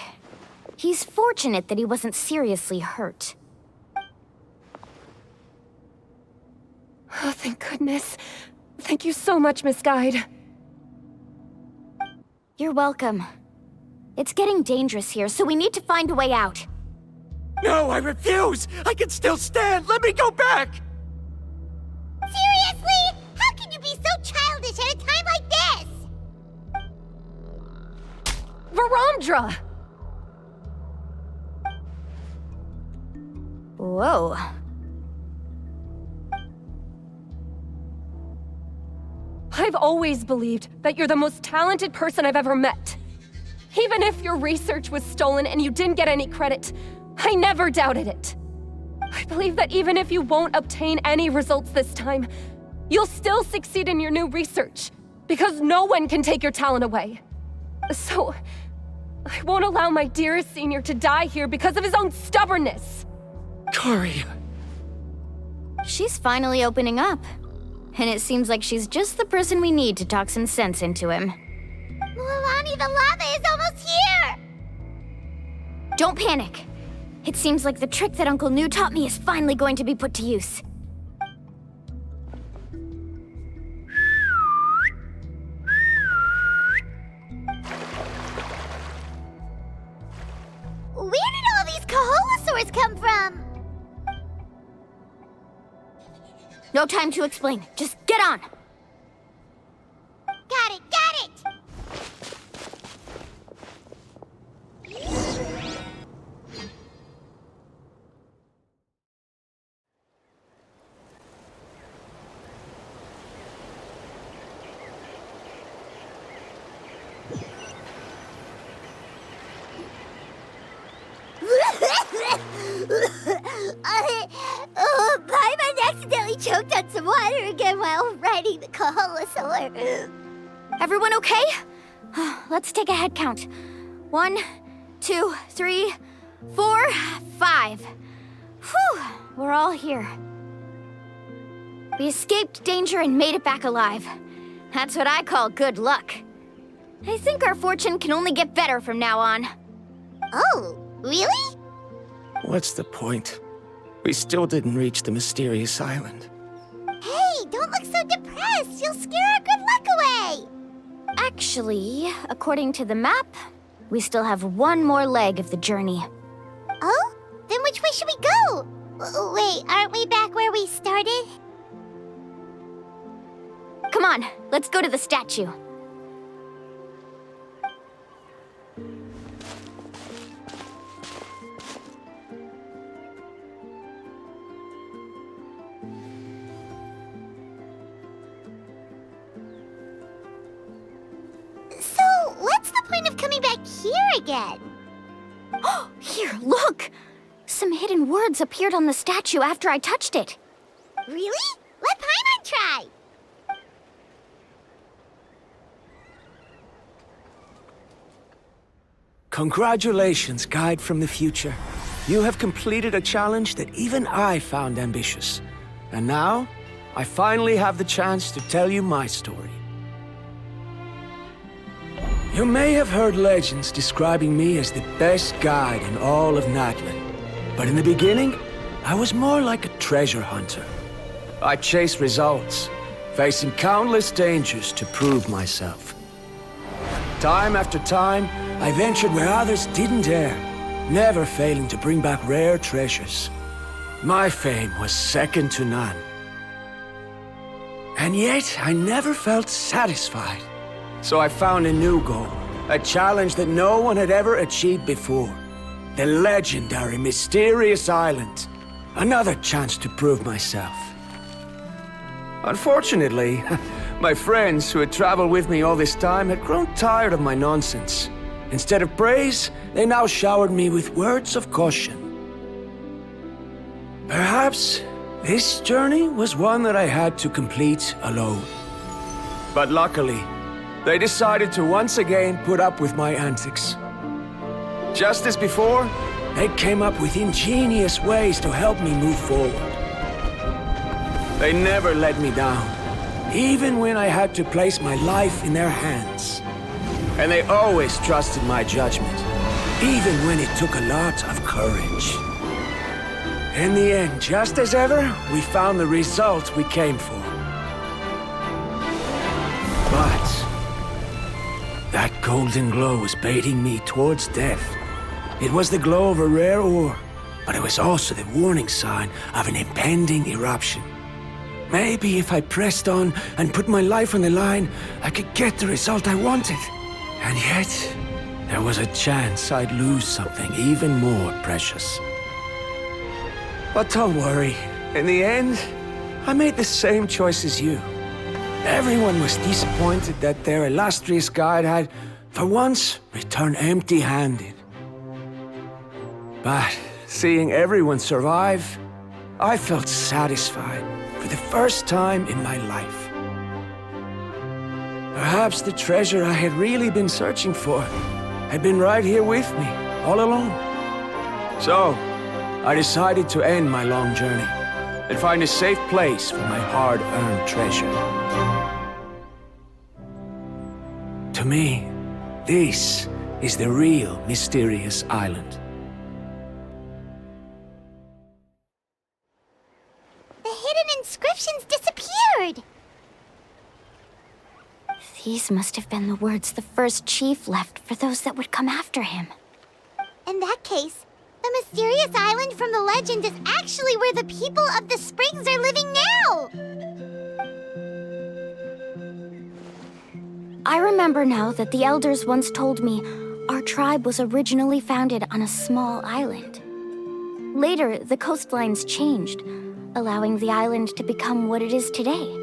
He's fortunate that he wasn't seriously hurt. Oh, thank goodness. Thank you so much, Misguide. You're welcome. It's getting dangerous here, so we need to find a way out. No, I refuse! I can still stand! Let me go back! Seriously? How can you be so childish at a time like this? Varamdra! Whoa. I've always believed that you're the most talented person I've ever met. Even if your research was stolen and you didn't get any credit, I never doubted it. I believe that even if you won't obtain any results this time, you'll still succeed in your new research, because no one can take your talent away. So, I won't allow my dearest senior to die here because of his own stubbornness. Karya. She's finally opening up. And it seems like she's just the person we need to talk some sense into him. Mualani, the lava is almost here! Don't panic. It seems like the trick that Uncle New taught me is finally going to be put to use. Where did all these Kaholosaurs come from? No time to explain. Just get on. Got it, got it! Paimon accidentally choked on some water again while riding the Kaholasaur. Everyone okay? Let's take a head count. 1, 2, 3, 4, 5. Whew, we're all here. We escaped danger and made it back alive. That's what I call good luck. I think our fortune can only get better from now on. Oh, really? What's the point? We still didn't reach the mysterious island. Hey, don't look so depressed. You'll scare our good luck away. Actually, according to the map, we still have one more leg of the journey. Oh? Then which way should we go? Wait, aren't we back where we started? Come on, let's go to the statue. So, what's the point of coming back here again? Oh, here, look! Some hidden words appeared on the statue after I touched it. Really? Let Paimon try. Congratulations, guide from the future. You have completed a challenge that even I found ambitious. And now, I finally have the chance to tell you my story. You may have heard legends describing me as the best guide in all of Natlan. But in the beginning, I was more like a treasure hunter. I chased results, facing countless dangers to prove myself. Time after time, I ventured where others didn't dare, never failing to bring back rare treasures. My fame was second to none. And yet, I never felt satisfied. So I found a new goal, a challenge that no one had ever achieved before. The legendary Mysterious Island. Another chance to prove myself. Unfortunately, my friends who had traveled with me all this time had grown tired of my nonsense. Instead of praise, they now showered me with words of caution. Perhaps this journey was one that I had to complete alone. But luckily, they decided to once again put up with my antics. Just as before, they came up with ingenious ways to help me move forward. They never let me down, even when I had to place my life in their hands. And they always trusted my judgment, even when it took a lot of courage. In the end, just as ever, we found the result we came for. But that golden glow was baiting me towards death. It was the glow of a rare ore, but it was also the warning sign of an impending eruption. Maybe if I pressed on and put my life on the line, I could get the result I wanted. And yet, there was a chance I'd lose something even more precious. But don't worry. In the end, I made the same choice as you. Everyone was disappointed that their illustrious guide had, for once, returned empty-handed. But seeing everyone survive, I felt satisfied for the first time in my life. Perhaps the treasure I had really been searching for had been right here with me, all along. So, I decided to end my long journey and find a safe place for my hard-earned treasure. To me, this is the real Mysterious Island. The hidden inscriptions disappeared! These must have been the words the first chief left for those that would come after him. In that case, the mysterious island from the legend is actually where the people of the springs are living now! I remember now that the elders once told me our tribe was originally founded on a small island. Later, the coastlines changed, allowing the island to become what it is today.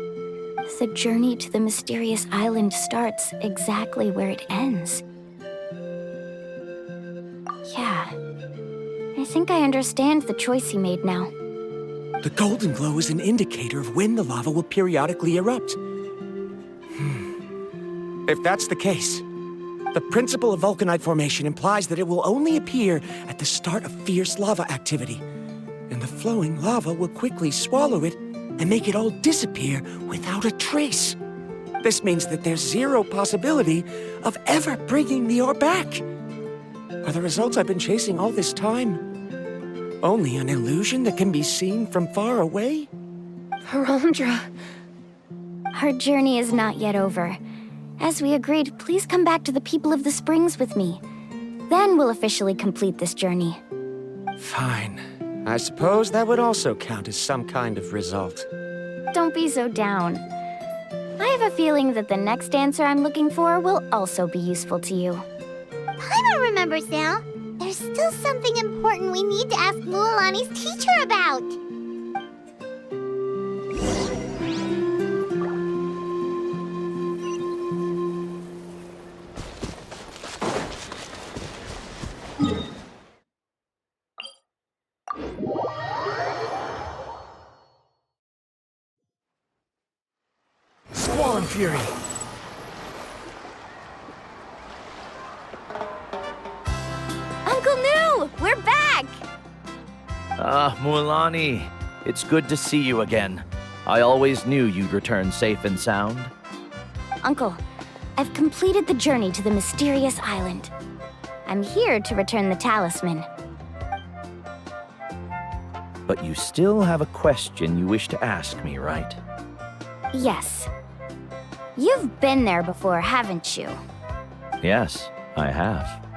The journey to the mysterious island starts exactly where it ends. Yeah, I think I understand the choice he made now. The golden glow is an indicator of when the lava will periodically erupt. If that's the case, the principle of vulcanite formation implies that it will only appear at the start of fierce lava activity, and the flowing lava will quickly swallow it and make it all disappear without a trace. This means that there's zero possibility of ever bringing the ore back. Are the results I've been chasing all this time only an illusion that can be seen from far away? Arandra. Our journey is not yet over. As we agreed, please come back to the People of the Springs with me. Then we'll officially complete this journey. Fine. I suppose that would also count as some kind of result. Don't be so down. I have a feeling that the next answer I'm looking for will also be useful to you. Paimon remembers now. There's still something important we need to ask Mualani's teacher about. Squall Fury! Uncle New! We're back! Mualani, it's good to see you again. I always knew you'd return safe and sound. Uncle, I've completed the journey to the mysterious island. I'm here to return the talisman. But you still have a question you wish to ask me, right? Yes. You've been there before, haven't you? Yes, I have.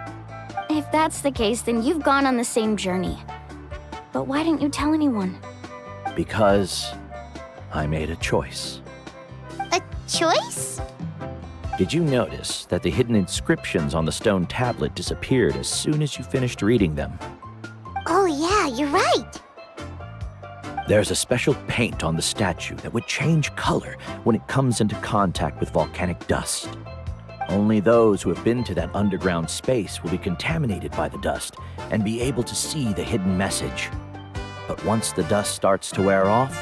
If that's the case, then you've gone on the same journey. But why didn't you tell anyone? Because I made a choice. A choice? Did you notice that the hidden inscriptions on the stone tablet disappeared as soon as you finished reading them? Oh yeah, you're right. There's a special paint on the statue that would change color when it comes into contact with volcanic dust. Only those who have been to that underground space will be contaminated by the dust and be able to see the hidden message. But once the dust starts to wear off,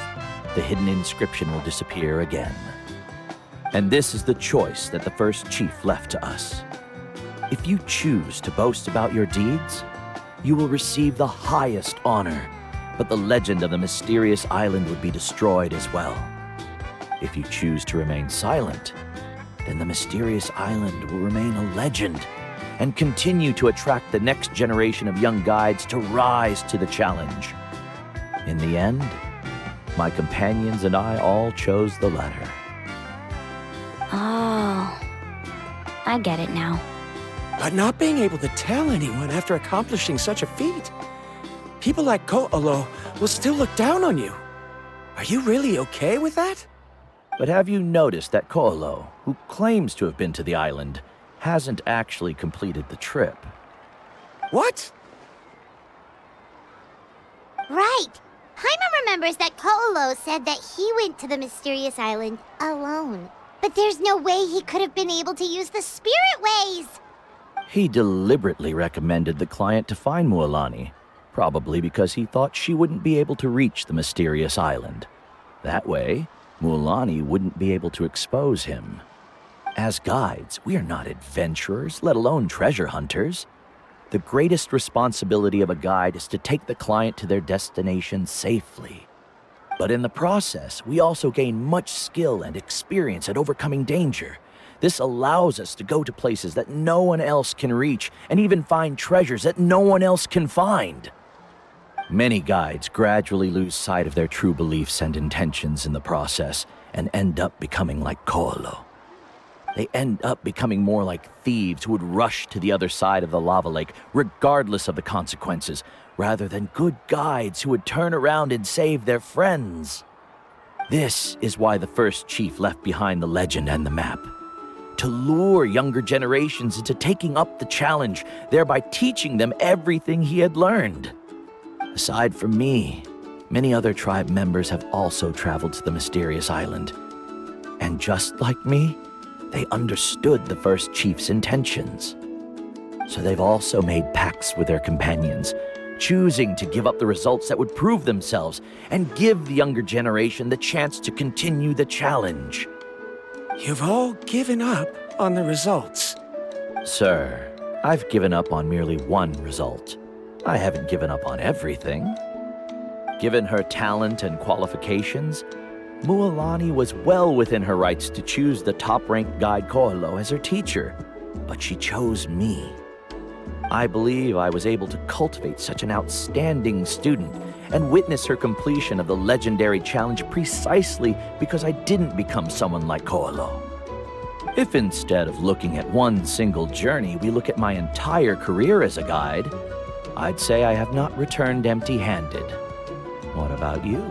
the hidden inscription will disappear again. And this is the choice that the first chief left to us. If you choose to boast about your deeds, you will receive the highest honor, but the legend of the mysterious island would be destroyed as well. If you choose to remain silent, then the mysterious island will remain a legend and continue to attract the next generation of young guides to rise to the challenge. In the end, my companions and I all chose the latter. Oh, I get it now. But not being able to tell anyone after accomplishing such a feat. People like Ko'olo will still look down on you. Are you really okay with that? But have you noticed that Ko'olo, who claims to have been to the island, hasn't actually completed the trip? What? Right. Paimon remembers that Ko'olo said that he went to the mysterious island alone. But there's no way he could have been able to use the spirit ways. He deliberately recommended the client to find Mualani, probably because he thought she wouldn't be able to reach the mysterious island. That way, Mualani wouldn't be able to expose him. As guides, we are not adventurers, let alone treasure hunters. The greatest responsibility of a guide is to take the client to their destination safely. But in the process, we also gain much skill and experience at overcoming danger. This allows us to go to places that no one else can reach, and even find treasures that no one else can find. Many guides gradually lose sight of their true beliefs and intentions in the process, and end up becoming like Ko'olo. They end up becoming more like thieves who would rush to the other side of the lava lake, regardless of the consequences, rather than good guides who would turn around and save their friends. This is why the first chief left behind the legend and the map. To lure younger generations into taking up the challenge, thereby teaching them everything he had learned. Aside from me, many other tribe members have also traveled to the mysterious island. And just like me, they understood the first chief's intentions. So they've also made pacts with their companions, choosing to give up the results that would prove themselves and give the younger generation the chance to continue the challenge. You've all given up on the results. Sir, I've given up on merely one result. I haven't given up on everything. Given her talent and qualifications, Mualani was well within her rights to choose the top-ranked guide Ko'olo as her teacher, but she chose me. I believe I was able to cultivate such an outstanding student and witness her completion of the legendary challenge precisely because I didn't become someone like Ko'olo. If instead of looking at one single journey, we look at my entire career as a guide, I'd say I have not returned empty-handed. What about you?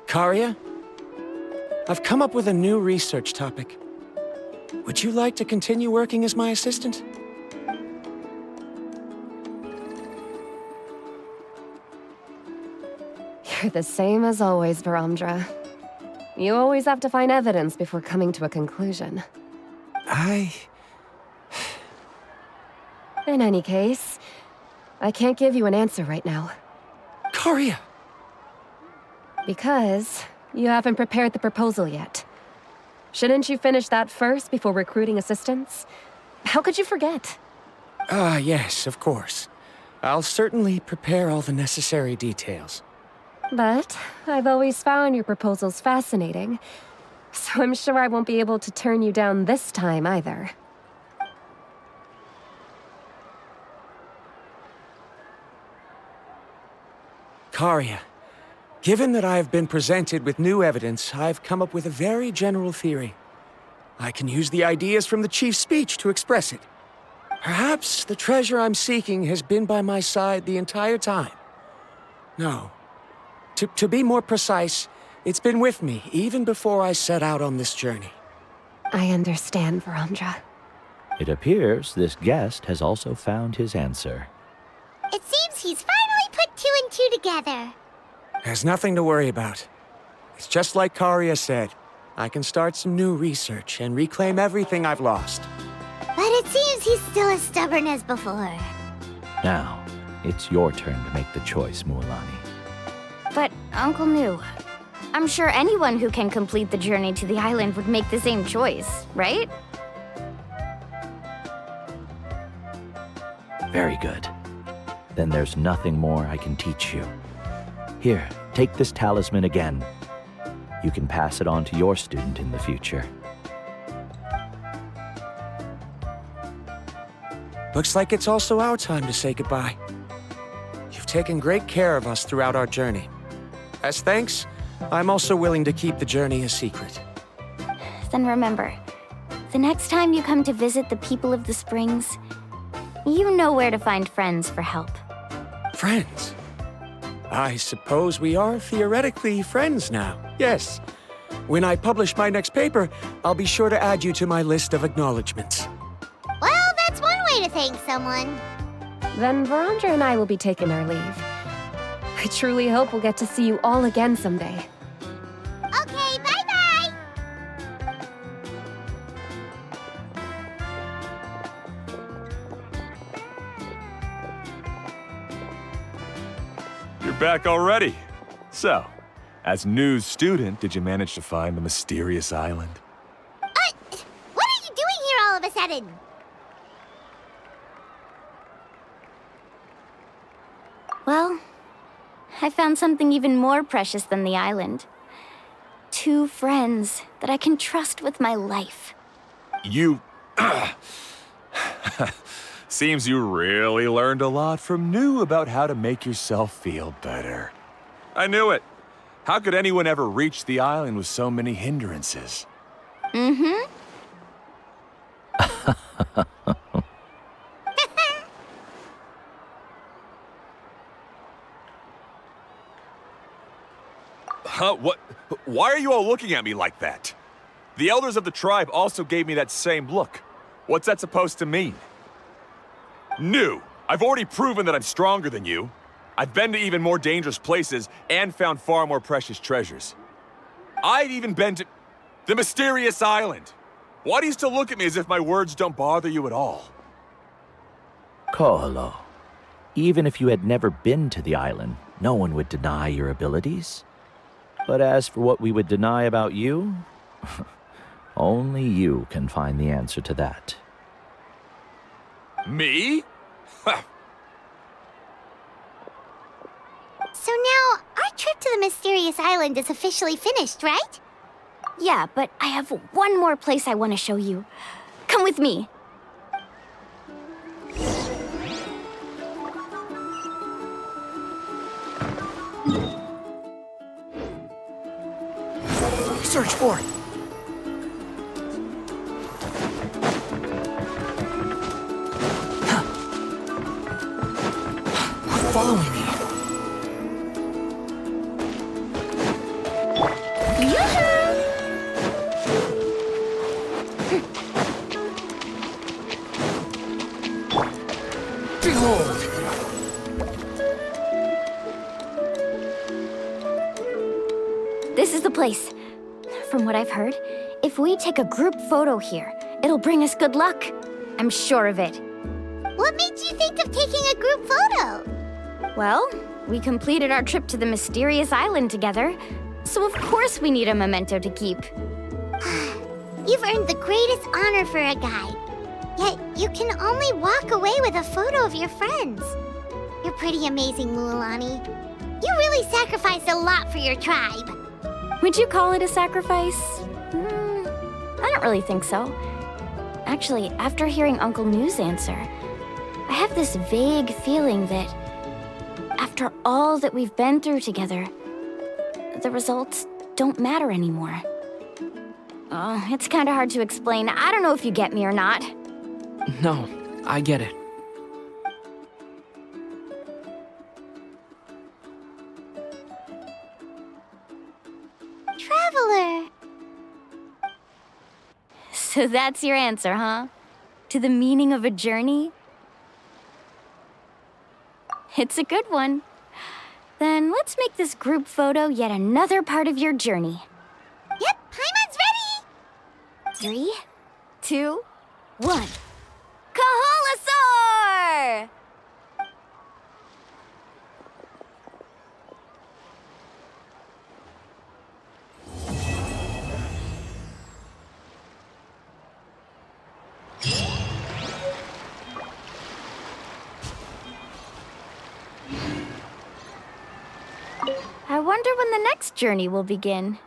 Karia, I've come up with a new research topic. Would you like to continue working as my assistant? You're the same as always, Varamdra. You always have to find evidence before coming to a conclusion. In any case, I can't give you an answer right now. Karia! Because you haven't prepared the proposal yet. Shouldn't you finish that first before recruiting assistants? How could you forget? Yes, of course. I'll certainly prepare all the necessary details. But I've always found your proposals fascinating, so I'm sure I won't be able to turn you down this time either. Karia, given that I have been presented with new evidence, I've come up with a very general theory. I can use the ideas from the Chief's speech to express it. Perhaps the treasure I'm seeking has been by my side the entire time. No. To be more precise, it's been with me even before I set out on this journey. I understand, Varamdra. It appears this guest has also found his answer. It seems he's finally put two and two together. There's nothing to worry about. It's just like Karia said. I can start some new research and reclaim everything I've lost. But it seems he's still as stubborn as before. Now, it's your turn to make the choice, Mualani. But, Uncle Nu, I'm sure anyone who can complete the journey to the island would make the same choice, right? Very good. Then there's nothing more I can teach you. Here, take this talisman again. You can pass it on to your student in the future. Looks like it's also our time to say goodbye. You've taken great care of us throughout our journey. As thanks, I'm also willing to keep the journey a secret. Then remember, the next time you come to visit the people of the Springs, you know where to find friends for help. Friends? I suppose we are theoretically friends now, yes. When I publish my next paper, I'll be sure to add you to my list of acknowledgements. Well, that's one way to thank someone. Then Varamdra and I will be taking our leave. I truly hope we'll get to see you all again someday. Okay, bye-bye! You're back already. So, as new student, did you manage to find the mysterious island? What are you doing here all of a sudden? Well, I found something even more precious than the island. 2 friends that I can trust with my life. You... Seems you really learned a lot from New about how to make yourself feel better. I knew it. How could anyone ever reach the island with so many hindrances? Mm-hmm. Huh? What? Why are you all looking at me like that? The elders of the tribe also gave me that same look. What's that supposed to mean? New! I've already proven that I'm stronger than you. I've been to even more dangerous places and found far more precious treasures. I've even been to the mysterious island. Why do you still look at me as if my words don't bother you at all? Ko'olo, even if you had never been to the island, no one would deny your abilities. But as for what we would deny about you, only you can find the answer to that. Me? So now, our trip to the mysterious island is officially finished, right? Yeah, but I have one more place I want to show you. Come with me. Search for it. Following me. Behold! This is the place. From what I've heard, if we take a group photo here, it'll bring us good luck. I'm sure of it. What made you think of taking a group photo? Well, we completed our trip to the mysterious island together, so of course we need a memento to keep. You've earned the greatest honor for a guide. Yet, you can only walk away with a photo of your friends. You're pretty amazing, Mualani. You really sacrificed a lot for your tribe. Would you call it a sacrifice? I don't really think so. Actually, after hearing Uncle New's answer, I have this vague feeling that after all that we've been through together, the results don't matter anymore. Oh, it's kind of hard to explain. I don't know if you get me or not. No, I get it. Traveler. So that's your answer, huh? To the meaning of a journey? It's a good one. Then let's make this group photo yet another part of your journey. Yep, Paimon's ready! 3, 2, 1. Kaholasaur! I wonder when the next journey will begin.